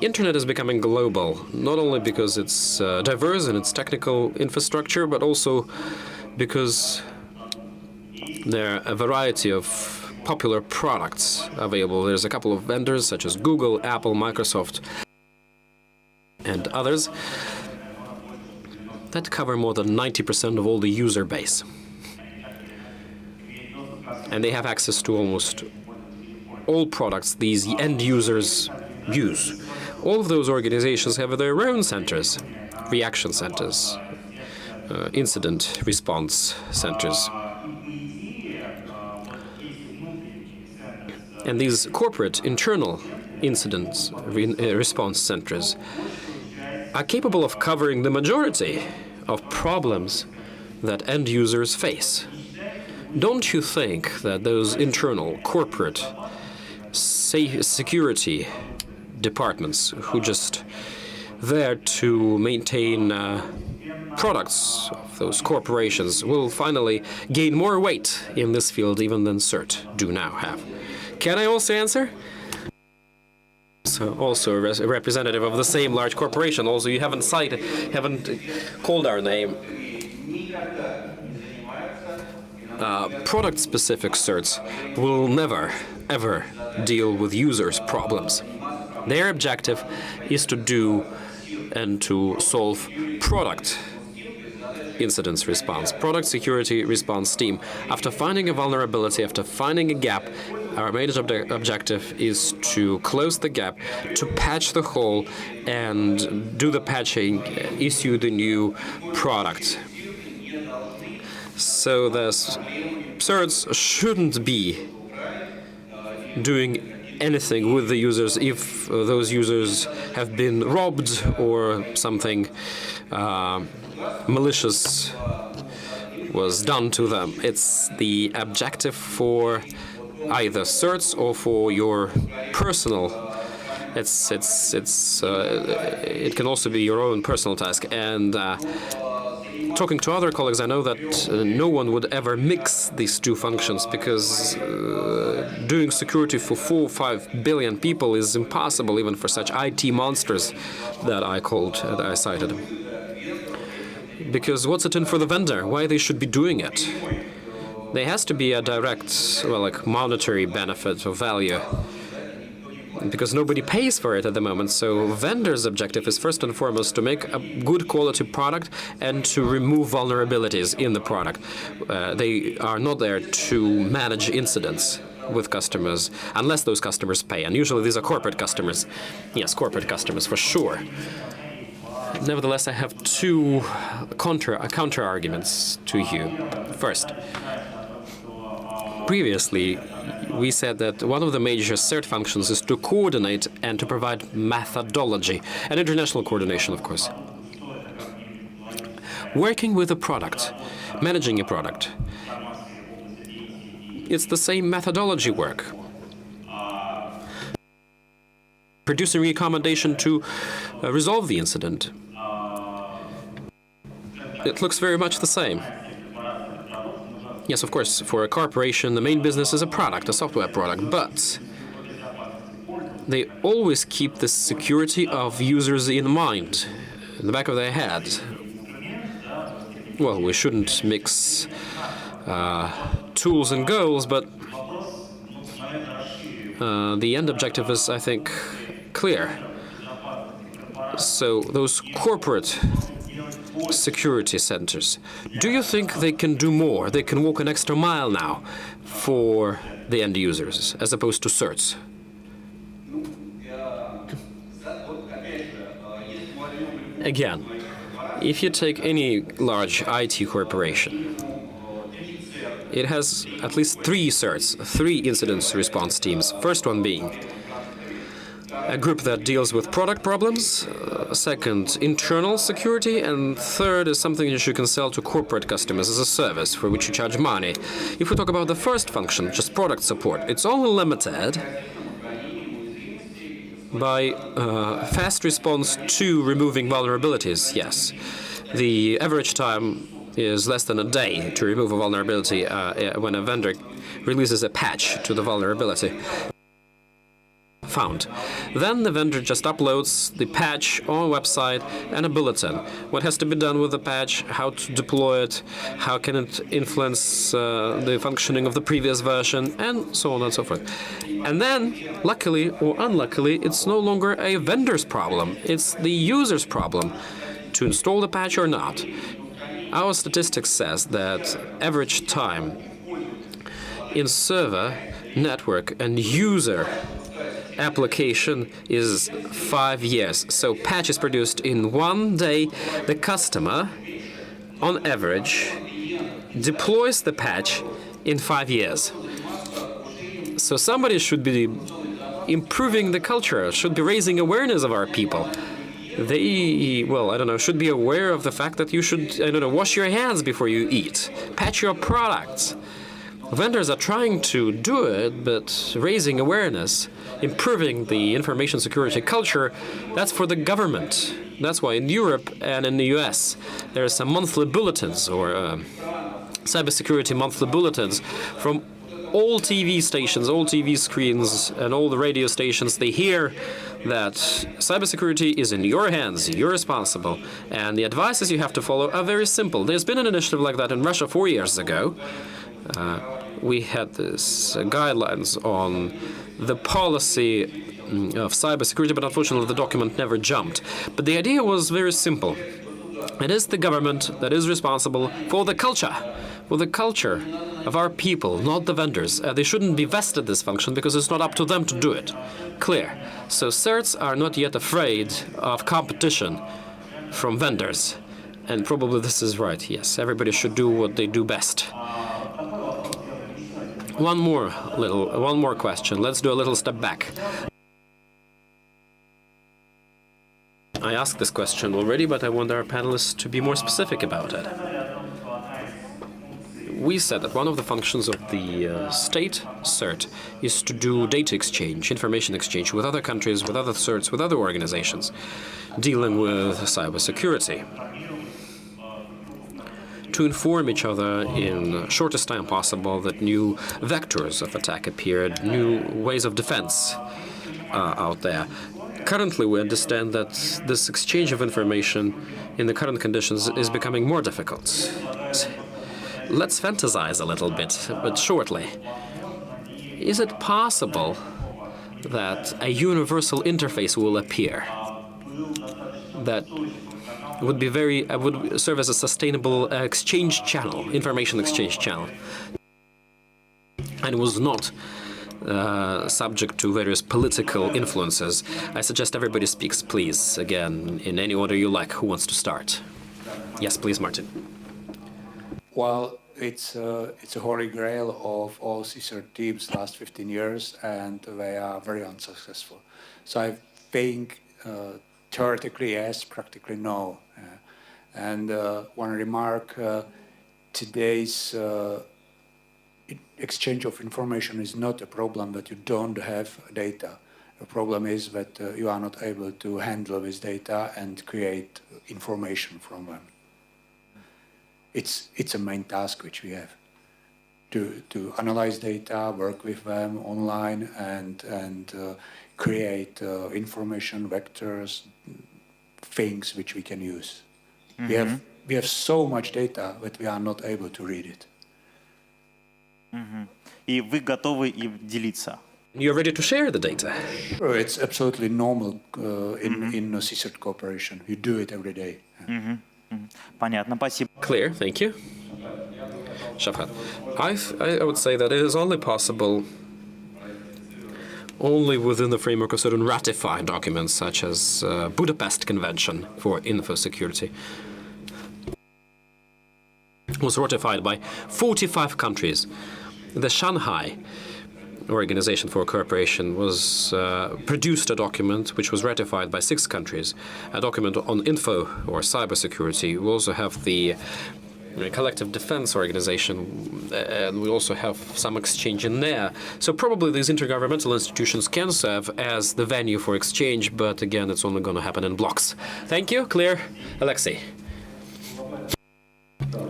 Internet is becoming global, not only because it's diverse in its technical infrastructure, but also because there are a variety of popular products available. There's a couple of vendors such as Google, Apple, Microsoft, and others that cover more than 90% of all the user base. And they have access to almost all products these end users use. All of those organizations have their own centers, reaction centers, incident response centers. And these corporate internal incident response centers are capable of covering the majority of problems that end users face. Don't you think that those internal corporate security departments who just there to maintain products of those corporations will finally gain more weight in this field even than CERT do now have? Can I also answer? So also a representative of the same large corporation. Also, you haven't called our name. Product-specific certs will never, ever deal with users' problems. Their objective is to do and to solve product incident response, product security response team. After finding a vulnerability, after finding a gap, our major objective is to close the gap, to patch the hole, and do the patching, issue the new product. So the certs shouldn't be doing anything with the users if those users have been robbed or something malicious was done to them. It's the objective for either certs or for your personal. It can also be your own personal task. And talking to other colleagues, I know that no one would ever mix these two functions because doing security for 4 or 5 billion people is impossible, even for such IT monsters that I cited. Because what's it in for the vendor? Why they should be doing it? There has to be a direct, monetary benefit or value, because nobody pays for it at the moment. So vendor's objective is first and foremost to make a good quality product and to remove vulnerabilities in the product. They are not there to manage incidents. with customers unless those customers pay. And usually these are corporate customers. Yes, corporate customers for sure. Nevertheless, I have two counter arguments to you. First, previously, we said that one of the major CERT functions is to coordinate and to provide methodology, and international coordination, of course. Working with a product, managing a product, it's the same methodology work. Producing a recommendation to resolve the incident. It looks very much the same. Yes, of course, for a corporation, the main business is a product, a software product, but they always keep the security of users in mind, in the back of their head. Well, we shouldn't mix tools and goals, but the end objective is, I think, clear. So those corporate security centers, do you think they can do more? They can walk an extra mile now for the end users as opposed to certs? Again, if you take any large IT corporation, it has at least 3 certs, 3 incident response teams. First one being a group that deals with product problems, second, internal security, and third is something that you can sell to corporate customers as a service for which you charge money. If we talk about the first function, just product support, it's only limited by fast response to removing vulnerabilities, yes. The average time is less than a day to remove a vulnerability when a vendor releases a patch to the vulnerability found. Then the vendor just uploads the patch on a website and a bulletin. What has to be done with the patch, how to deploy it, how can it influence the functioning of the previous version, and so on and so forth. And then, luckily or unluckily, it's no longer a vendor's problem, it's the user's problem to install the patch or not. Our statistics says that average time in server, network, and user application is 5 years. So patch is produced in 1 day. The customer, on average, deploys the patch in 5 years. So somebody should be improving the culture, should be raising awareness of our people. They, well, I don't know, should be aware of the fact that you should, I don't know, wash your hands before you eat, patch your products. Vendors are trying to do it, but raising awareness, improving the information security culture, that's for the government. That's why in Europe and in the US, there are some monthly bulletins or cybersecurity monthly bulletins from all TV stations, all TV screens, and all the radio stations. They hear that cybersecurity is in your hands, you're responsible, and the advices you have to follow are very simple. There's been an initiative like that in Russia 4 years ago. We had this guidelines on the policy of cybersecurity, but unfortunately the document never jumped. But the idea was very simple. It is the government that is responsible for the culture of our people, not the vendors. They shouldn't be vested this function because it's not up to them to do it. Clear. So certs are not yet afraid of competition from vendors. And probably this is right, yes. Everybody should do what they do best. One more question. Let's do a little step back. I asked this question already, but I want our panelists to be more specific about it. We said that one of the functions of the state CERT is to do data exchange, information exchange with other countries, with other CERTs, with other organizations, dealing with cybersecurity. To inform each other in shortest time possible that new vectors of attack appeared, new ways of defense out there. Currently, we understand that this exchange of information in the current conditions is becoming more difficult. Let's fantasize a little bit, but shortly. Is it possible that a universal interface will appear that would be would serve as a sustainable exchange channel, information exchange channel, and was not subject to various political influences. I suggest everybody speaks, please, again, in any order you like. Who wants to start? Yes, please, Martin. Well, it's a holy grail of all CSIRT teams last 15 years, and they are very unsuccessful. So I think theoretically yes, practically no. And one remark, today's exchange of information is not a problem that you don't have data. The problem is that you are not able to handle this data and create information from them. It's a main task which we have, to analyze data, work with them online, and create information vectors, things which we can use. We have so much data that we are not able to read it. И вы готовы им делиться. You're ready to share the data. It's absolutely normal in CSIRT cooperation. You do it every day. Понятно, спасибо. Clear, thank you. Shafat, I would say that it is only possible only within the framework of certain ratified documents, such as Budapest Convention for Info Security. It was ratified by 45 countries. The Shanghai Organization for Cooperation was produced a document which was ratified by 6 countries, a document on info or cybersecurity. We also have the Collective Defense Organization, and we also have some exchange in there. So probably these intergovernmental institutions can serve as the venue for exchange, but again, it's only going to happen in blocks. Thank you. Clear. Alexei.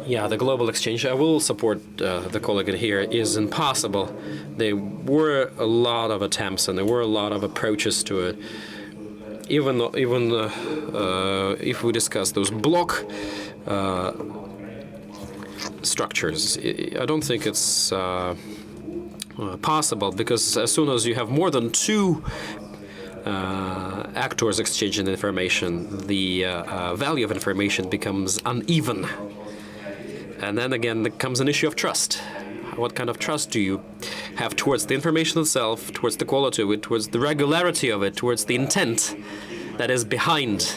Yeah, the global exchange, I will support the colleague here, is impossible. There were a lot of attempts and there were a lot of approaches to it. Even if we discuss those block structures, I don't think it's possible, because as soon as you have more than 2 actors exchanging information, the value of information becomes uneven. And then again, there comes an issue of trust. What kind of trust do you have towards the information itself, towards the quality of it, towards the regularity of it, towards the intent that is behind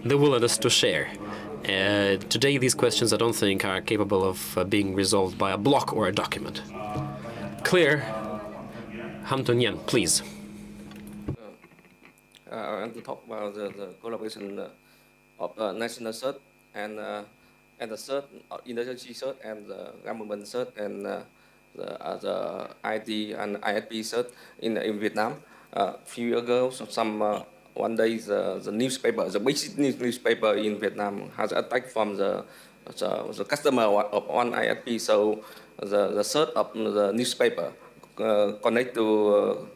the willingness to share? Today, these questions, I don't think, are capable of being resolved by a block or a document. Clear? Hantunyan, please. I want to talk about the collaboration of national cert and the cert, industry cert, and the government cert, and the IT and ISP cert in Vietnam. A few years ago, one day the newspaper, the basic newspaper in Vietnam, has attacked from the customer of one ISP. So the cert of the newspaper connect to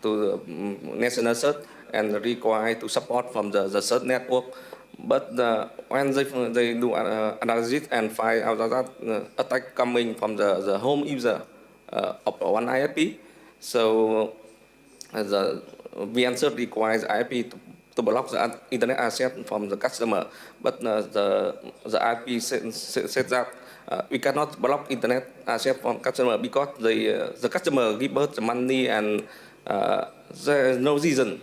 the national cert and required to support from the cert network. But when they do analysis and find out that attack coming from the home user of one ISP, so the VNCert requires ISP to block the internet asset from the customer. But the ISP said that we cannot block internet asset from customer because the customer give us the money, and there is no reason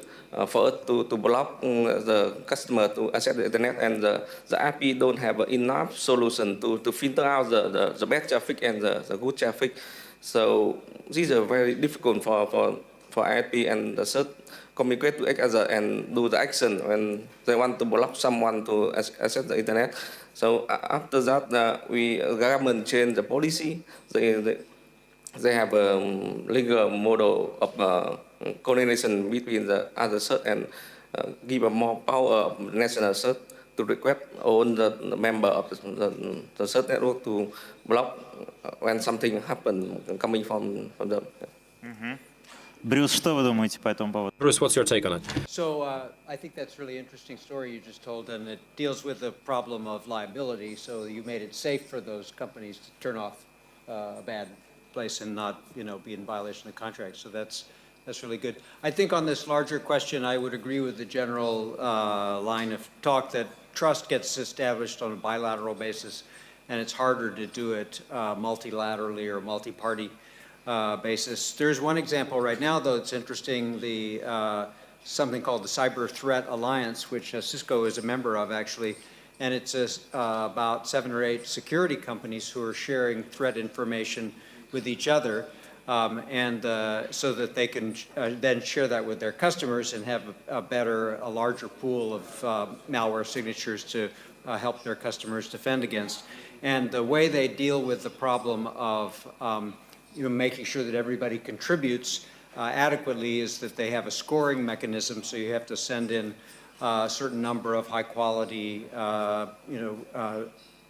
for us to block the customer to access the internet, and the IP don't have enough solution to filter out the bad traffic and the good traffic. So these are very difficult for IP and the cert communicate to each other and do the action when they want to block someone to access the internet. So after that, government changed the policy. They have a legal model of coordination between the other cert and give a more power of national cert to request all the member of the cert network to block when something happen coming from them. Брюс, что вы думаете по этому поводу? Bruce, what's your take on it? So I think that's a really interesting story you just told, and it deals with the problem of liability. So you made it safe for those companies to turn off a bad place and not, be in violation of contract. So that's really good. I think on this larger question, I would agree with the general line of talk that trust gets established on a bilateral basis, and it's harder to do it multilaterally or multi-party. basis. There's one example right now, though, it's interesting, something called the Cyber Threat Alliance, which Cisco is a member of, actually, and it's about 7 or 8 security companies who are sharing threat information with each other, so that they can then share that with their customers and have a larger pool of malware signatures to help their customers defend against. And the way they deal with the problem of making sure that everybody contributes adequately is that they have a scoring mechanism, so you have to send in a certain number of high-quality,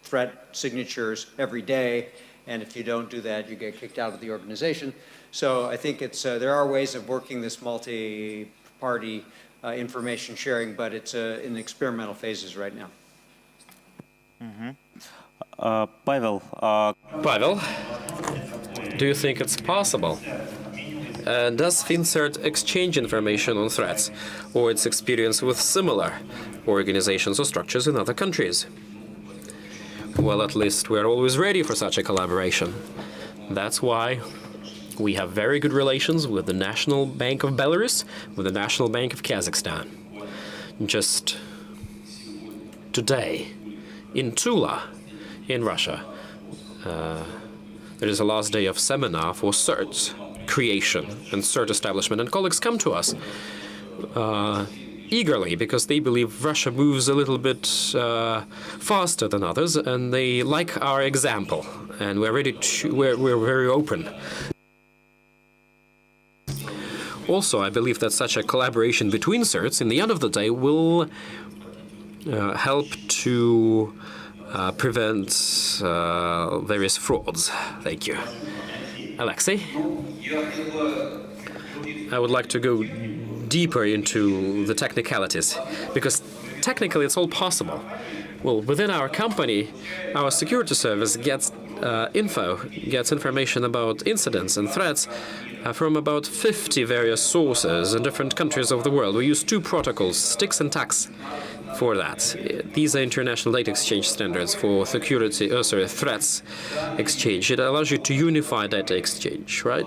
threat signatures every day, and if you don't do that, you get kicked out of the organization. So I think there are ways of working this multi-party information sharing, but it's in experimental phases right now. Pavel, Pavel, do you think it's possible? Does FinCERT exchange information on threats or its experience with similar organizations or structures in other countries? Well, at least we're always ready for such a collaboration. That's why we have very good relations with the National Bank of Belarus, with the National Bank of Kazakhstan. Just today, in Tula, in Russia, there is a last day of seminar for CERT creation and CERT establishment, and colleagues come to us eagerly because they believe Russia moves a little bit faster than others, and they like our example, and we're ready to, we're very open. Also, I believe that such a collaboration between CERTs, in the end of the day, will help to prevent various frauds. Thank you. Alexei? I would like to go deeper into the technicalities, because technically it's all possible. Well, within our company, our security service gets information about incidents and threats from about 50 various sources in different countries of the world. We use 2 protocols, STIX and TAX, for that. These are international data exchange standards for threats exchange. It allows you to unify data exchange, right?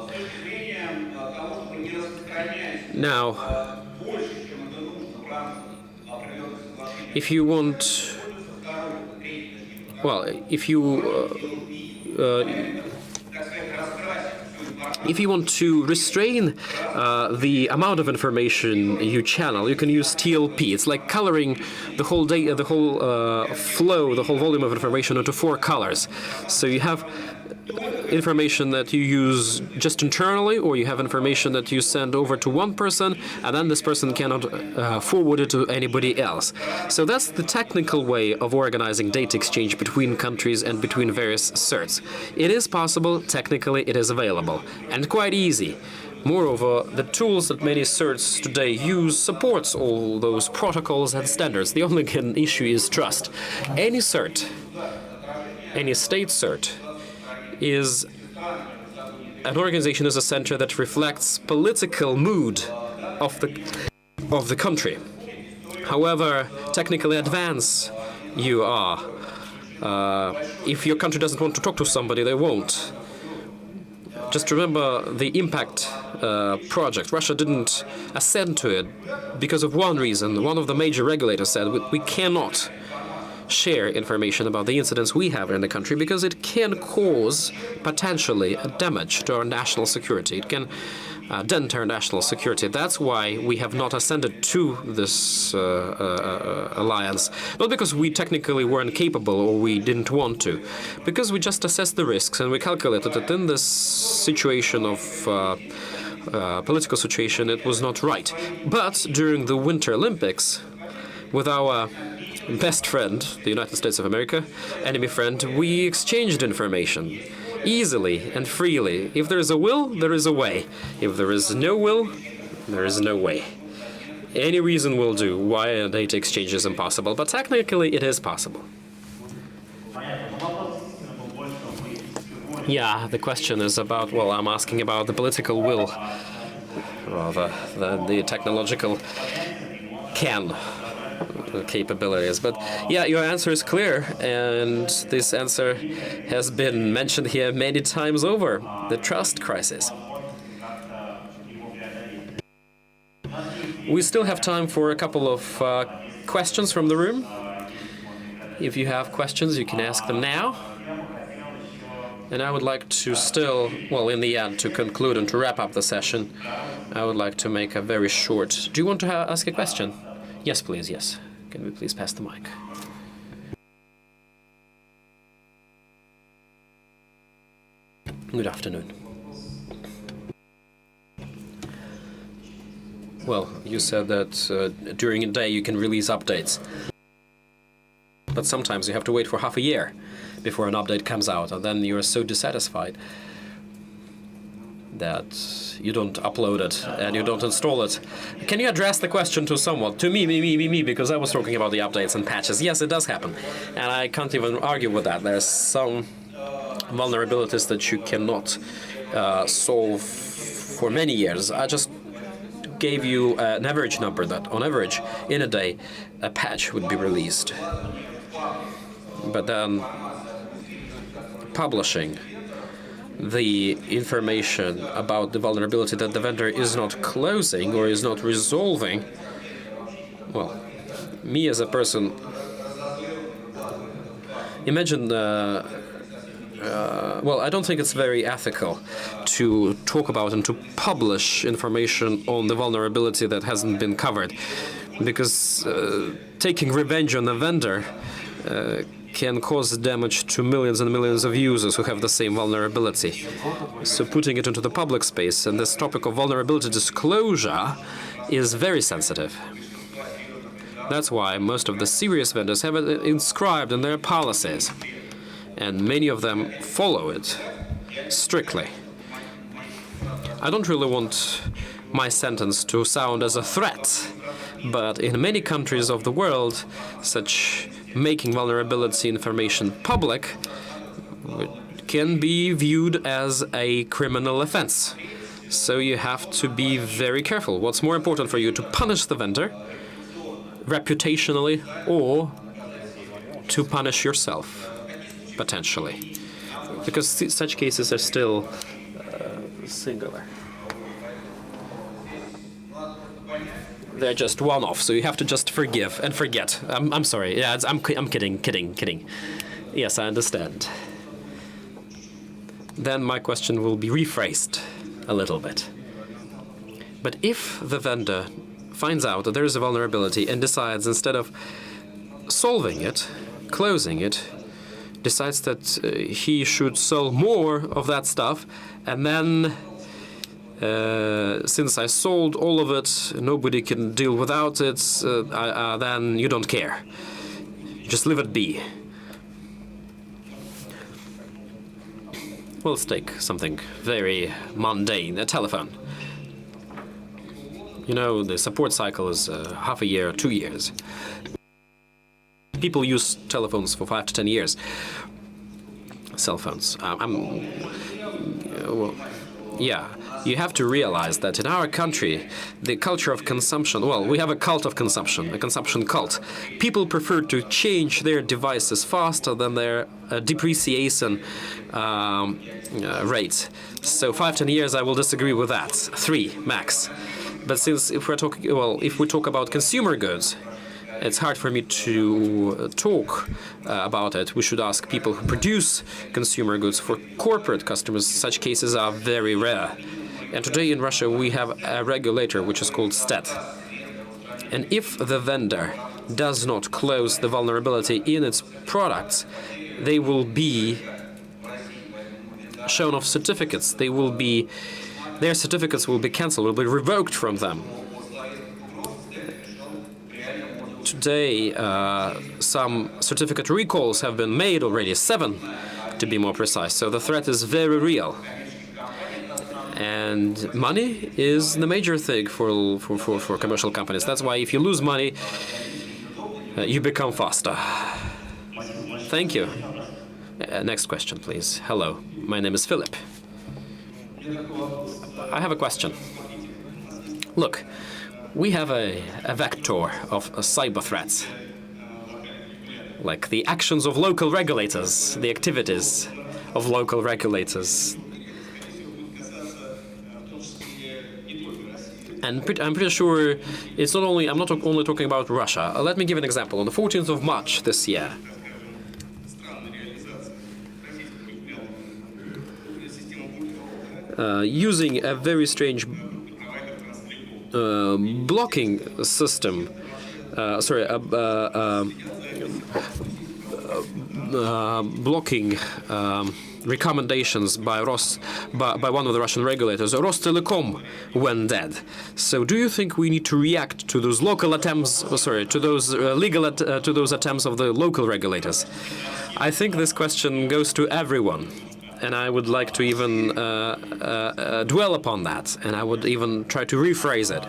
Now, if you want, well, if you want to restrain the amount of information you channel, you can use TLP. It's like coloring the whole data, the whole flow, the whole volume of information into 4 colors. So you have information that you use just internally, or you have information that you send over to one person, and then this person cannot forward it to anybody else. So that's the technical way of organizing data exchange between countries and between various CERTs. It is possible, technically it is available, and quite easy. Moreover, the tools that many CERTs today use supports all those protocols and standards. The only issue is trust. Any CERT, any state CERT, is an organization, is a center that reflects political mood of the country. However technically advanced you are, if your country doesn't want to talk to somebody, they won't. Just remember the impact project. Russia didn't assent to it because of one reason. One of the major regulators said we cannot share information about the incidents we have in the country because it can cause potentially a damage to our national security. It can dent our national security. That's why we have not ascended to this alliance. Not because we technically weren't capable or we didn't want to, because we just assessed the risks and we calculated that in this situation of political situation, it was not right. But during the Winter Olympics, with our best friend, the United States of America, enemy friend, we exchanged information easily and freely. If there is a will, there is a way. If there is no will, there is no way. Any reason will do why a data exchange is impossible, but technically it is possible. Yeah, the question is about, well, I'm asking about the political will, rather than the technological can. capabilities. But yeah, your answer is clear, and this answer has been mentioned here many times over, the trust crisis. We still have time for a couple of questions from the room. If you have questions, you can ask them now. And I would like to still, well, in the end, to conclude and to wrap up the session, I would like to make a very short... Do you want to ask a question? Yes, please, yes. Can we please pass the mic? Good afternoon. Well, you said that during a day you can release updates. But sometimes you have to wait for half a year before an update comes out, and then you're so dissatisfied that you don't upload it and you don't install it. Can you address the question to someone? To me, because I was talking about the updates and patches. Yes, it does happen. And I can't even argue with that. There's some vulnerabilities that you cannot solve for many years. I just gave you an average number that, on average, in a day, a patch would be released. But then publishing the information about the vulnerability that the vendor is not closing or is not resolving, well, me as a person, imagine, well, I don't think it's very ethical to talk about and to publish information on the vulnerability that hasn't been covered, because taking revenge on the vendor can cause damage to millions and millions of users who have the same vulnerability. So putting it into the public space, and this topic of vulnerability disclosure is very sensitive. That's why most of the serious vendors have it inscribed in their policies, and many of them follow it strictly. I don't really want my sentence to sound as a threat, but in many countries of the world, such making vulnerability information public can be viewed as a criminal offense. So you have to be very careful. What's more important for you, to punish the vendor reputationally or to punish yourself, potentially? Because such cases are still singular. They're just one-off, so you have to just forgive and forget. I'm sorry. Yeah, I'm kidding. Yes, I understand. Then my question will be rephrased a little bit. But if the vendor finds out that there is a vulnerability and decides, instead of solving it, closing it, decides that he should sell more of that stuff, and then since I sold all of it, nobody can deal without it, then you don't care. Just leave it be. Well, let's take something very mundane, a telephone. You know, the support cycle is half a year, 2 years. People use telephones for 5 to 10 years. Cell phones. Well, yeah. You have to realize that in our country, the culture of consumption, well, we have a cult of consumption, a consumption cult. People prefer to change their devices faster than their depreciation rate. So 5-10 years, I will disagree with that. 3 max. But since if we're talking, well, if we talk about consumer goods, it's hard for me to talk about it. We should ask people who produce consumer goods. For corporate customers, such cases are very rare. And today in Russia, we have a regulator which is called STAT. And if the vendor does not close the vulnerability in its products, they will be shown off certificates. Their certificates will be cancelled, will be revoked from them. Today, some certificate recalls have been made already, 7 to be more precise. So the threat is very real. And money is the major thing for commercial companies. That's why if you lose money, you become faster. Thank you. Next question, please. Hello, my name is Philip. I have a question. Look, we have a vector of cyber threats. like the actions of local regulators, the activities of local regulators. And I'm pretty sure it's not only, I'm not only talking about Russia. Let me give an example. On the 14th of March this year, using a very strange blocking system, blocking recommendations by one of the Russian regulators, Rostelecom went dead. So, do you think we need to react to those local attempts? To those to those attempts of the local regulators? I think this question goes to everyone, and I would like to even dwell upon that, and I would even try to rephrase it.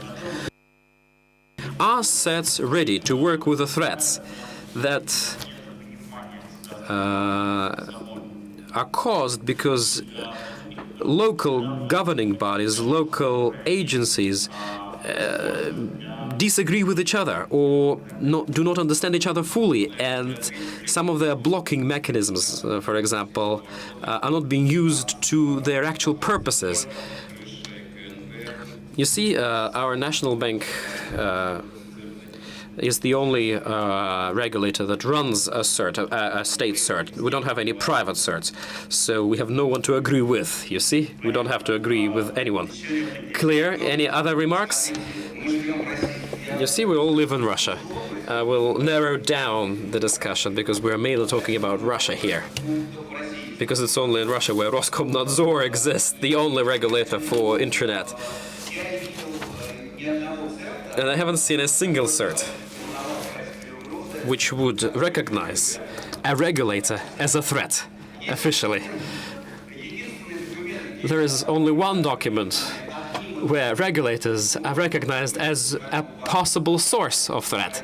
Are sets ready to work with the threats that are caused because local governing bodies, local agencies disagree with each other or do not understand each other fully, and some of their blocking mechanisms, for example, are not being used to their actual purposes? You see, our national bank is the only regulator that runs a state cert. We don't have any private certs, so we have no one to agree with, you see? We don't have to agree with anyone. Clear? Any other remarks? You see, we all live in Russia. We'll narrow down the discussion because we're mainly talking about Russia here. Because it's only in Russia where Roskomnadzor exists, the only regulator for internet. And I haven't seen a single cert which would recognize a regulator as a threat, officially. There is only one document where regulators are recognized as a possible source of threat.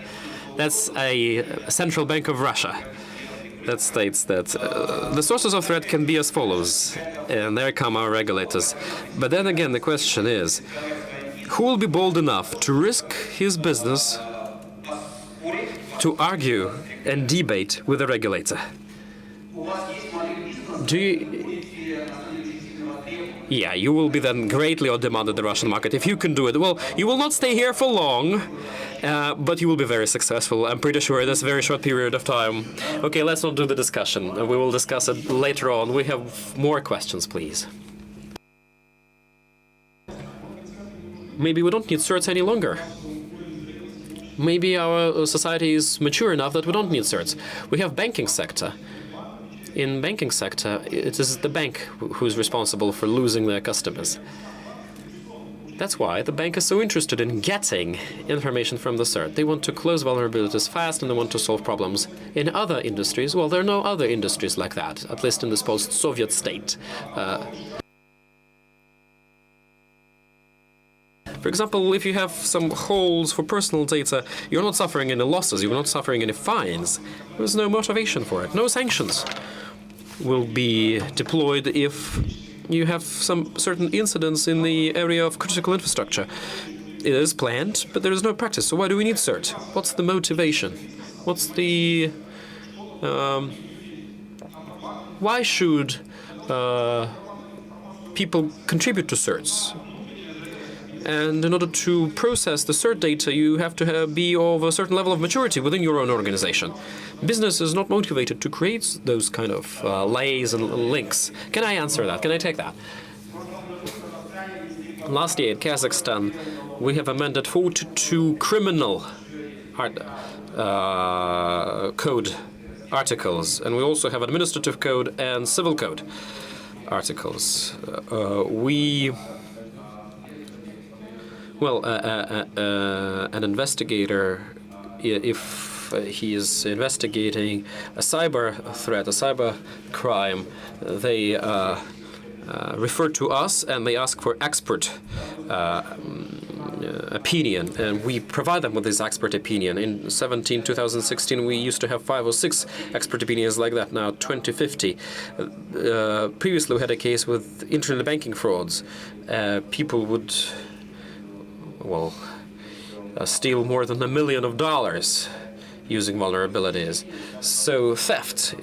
That's a Central Bank of Russia that states that the sources of threat can be as follows, and there come our regulators. But then again, the question is, who will be bold enough to risk his business to argue and debate with a regulator? Yeah, you will be then greatly outdemanded in the Russian market if you can do it. Well, you will not stay here for long, but you will be very successful, I'm pretty sure, in this very short period of time. Okay, let's not do the discussion. We will discuss it later on. We have more questions, please. Maybe we don't need certs any longer. Maybe our society is mature enough that we don't need certs. We have banking sector. In banking sector, it is the bank who's responsible for losing their customers. That's why the bank is so interested in getting information from the cert. They want to close vulnerabilities fast and they want to solve problems. In other industries, well, there are no other industries like that, at least in this post-Soviet state. For example, if you have some holes for personal data, you're not suffering any losses, you're not suffering any fines. There's no motivation for it. No sanctions will be deployed if you have some certain incidents in the area of critical infrastructure. It is planned, but there is no practice. So why do we need CERT? What's the motivation? What's the... why should people contribute to CERTs? And in order to process the cert data, you have to be of a certain level of maturity within your own organization. Business is not motivated to create those kind of lays and links. Can I answer that? Can I take that? Last year in Kazakhstan, we have amended 42 criminal code articles, and we also have administrative code and civil code articles. An investigator, if he is investigating a cyber threat, a cyber crime, they refer to us and they ask for expert opinion, and we provide them with this expert opinion. In 2016, we used to have 5 or 6 expert opinions like that. Now 2050. Previously, we had a case with internet banking frauds. People would steal more than $1 million using vulnerabilities. So theft,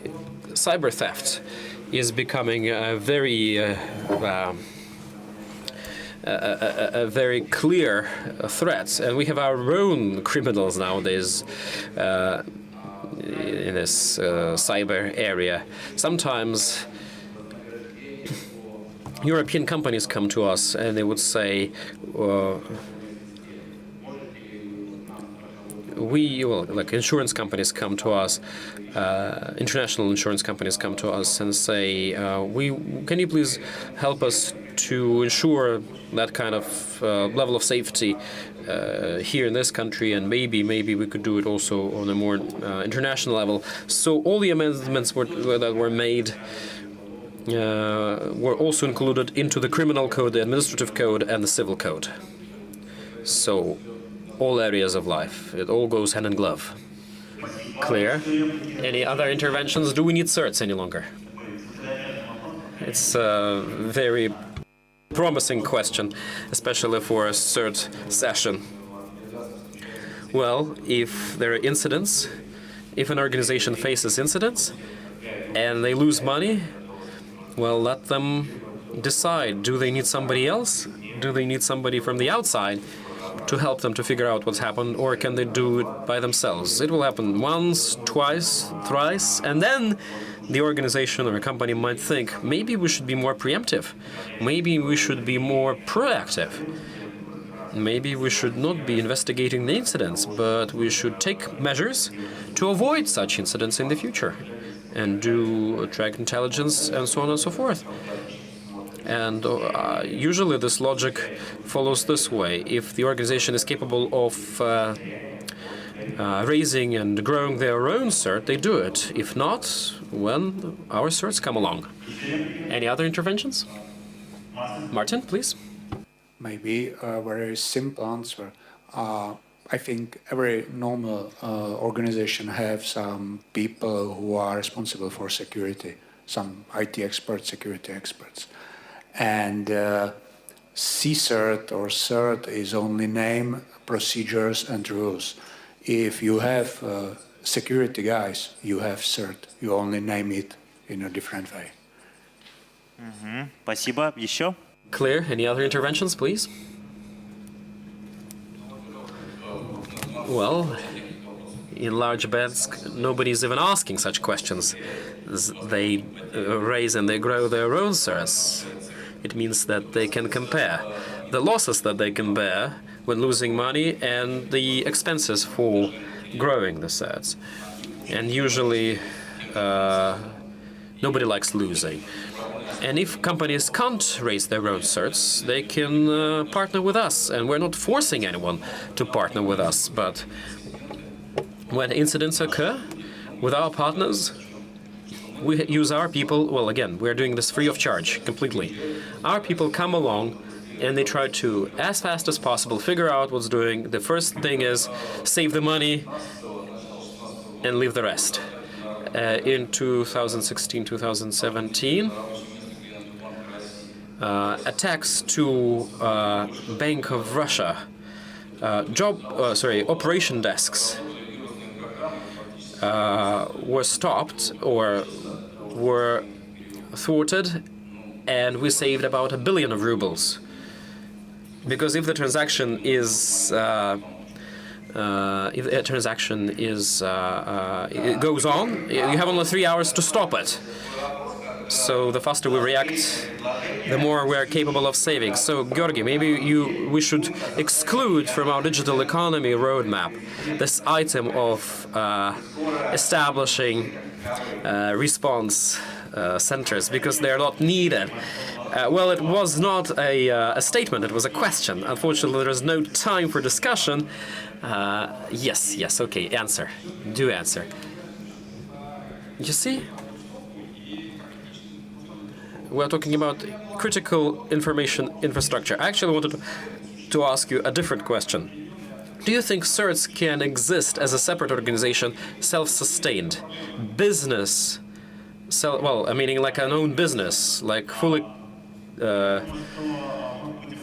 cyber theft, is becoming a very clear threat, and we have our own criminals nowadays in this cyber area. Sometimes European companies come to us and they would say, like insurance companies come to us, international insurance companies come to us and say, can you please help us to ensure that kind of level of safety here in this country, and maybe we could do it also on a more international level. So all the amendments that were made were also included into the criminal code, the administrative code, and the civil code. So all areas of life, it all goes hand in glove. Clear? Any other interventions? Do we need certs any longer? It's a very promising question, especially for a cert session. Well, if there are incidents, if an organization faces incidents and they lose money, well, let them decide. Do they need somebody else? Do they need somebody from the outside to help them to figure out what's happened, or can they do it by themselves? It will happen once, twice, thrice, and then the organization or a company might think, maybe we should be more preemptive. Maybe we should be more proactive. Maybe we should not be investigating the incidents, but we should take measures to avoid such incidents in the future and do track intelligence and so on and so forth. And usually this logic follows this way. If the organization is capable of raising and growing their own cert, they do it. If not, when our certs come along. Any other interventions? Martin, please. Maybe a very simple answer. I think every normal organization have some people who are responsible for security, some IT experts, security experts. And CCERT or CERT is only name, procedures and rules. If you have security guys, you have CERT. You only name it in a different way. Спасибо. Еще? Clear. Any other interventions, please? Well, in large banks, nobody's even asking such questions. They raise and they grow their own certs. It means that they can compare the losses that they can bear when losing money and the expenses for growing the certs. And usually, nobody likes losing. And if companies can't raise their own certs, they can partner with us. And we're not forcing anyone to partner with us. But when incidents occur with our partners, we use our people. Well, again, we're doing this free of charge, completely. Our people come along and they try to, as fast as possible, figure out what's doing. The first thing is save the money and leave the rest. In 2016, 2017, attacks to Bank of Russia, operation desks were stopped or were thwarted, and we saved about 1 billion of rubles. Because if the transaction is it goes on, you have only 3 hours to stop it. So the faster we react, the more we're capable of saving. So, Georgi, maybe we should exclude from our digital economy roadmap this item of establishing response centers, because they're not needed. Well, it was not a statement, it was a question. Unfortunately, there is no time for discussion. Yes, okay, answer. Do answer. You see? We're talking about critical information infrastructure. I actually wanted to ask you a different question. Do you think CERTs can exist as a separate organization, self-sustained? Business, meaning like an own business, like fully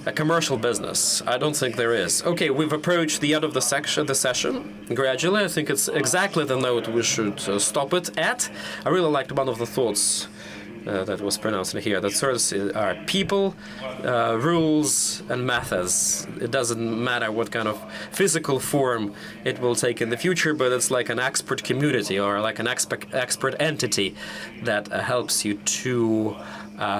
a commercial business. I don't think there is. Okay, we've approached the end of the session gradually. I think it's exactly the note we should stop it at. I really liked one of the thoughts that was pronounced in here. That source are people, rules, and methods. It doesn't matter what kind of physical form it will take in the future, but it's like an expert community or like an expert entity that helps you to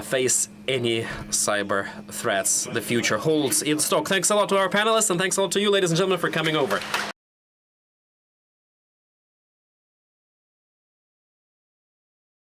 face any cyber threats the future holds in stock. Thanks a lot to our panelists, and thanks a lot to you, ladies and gentlemen, for coming over.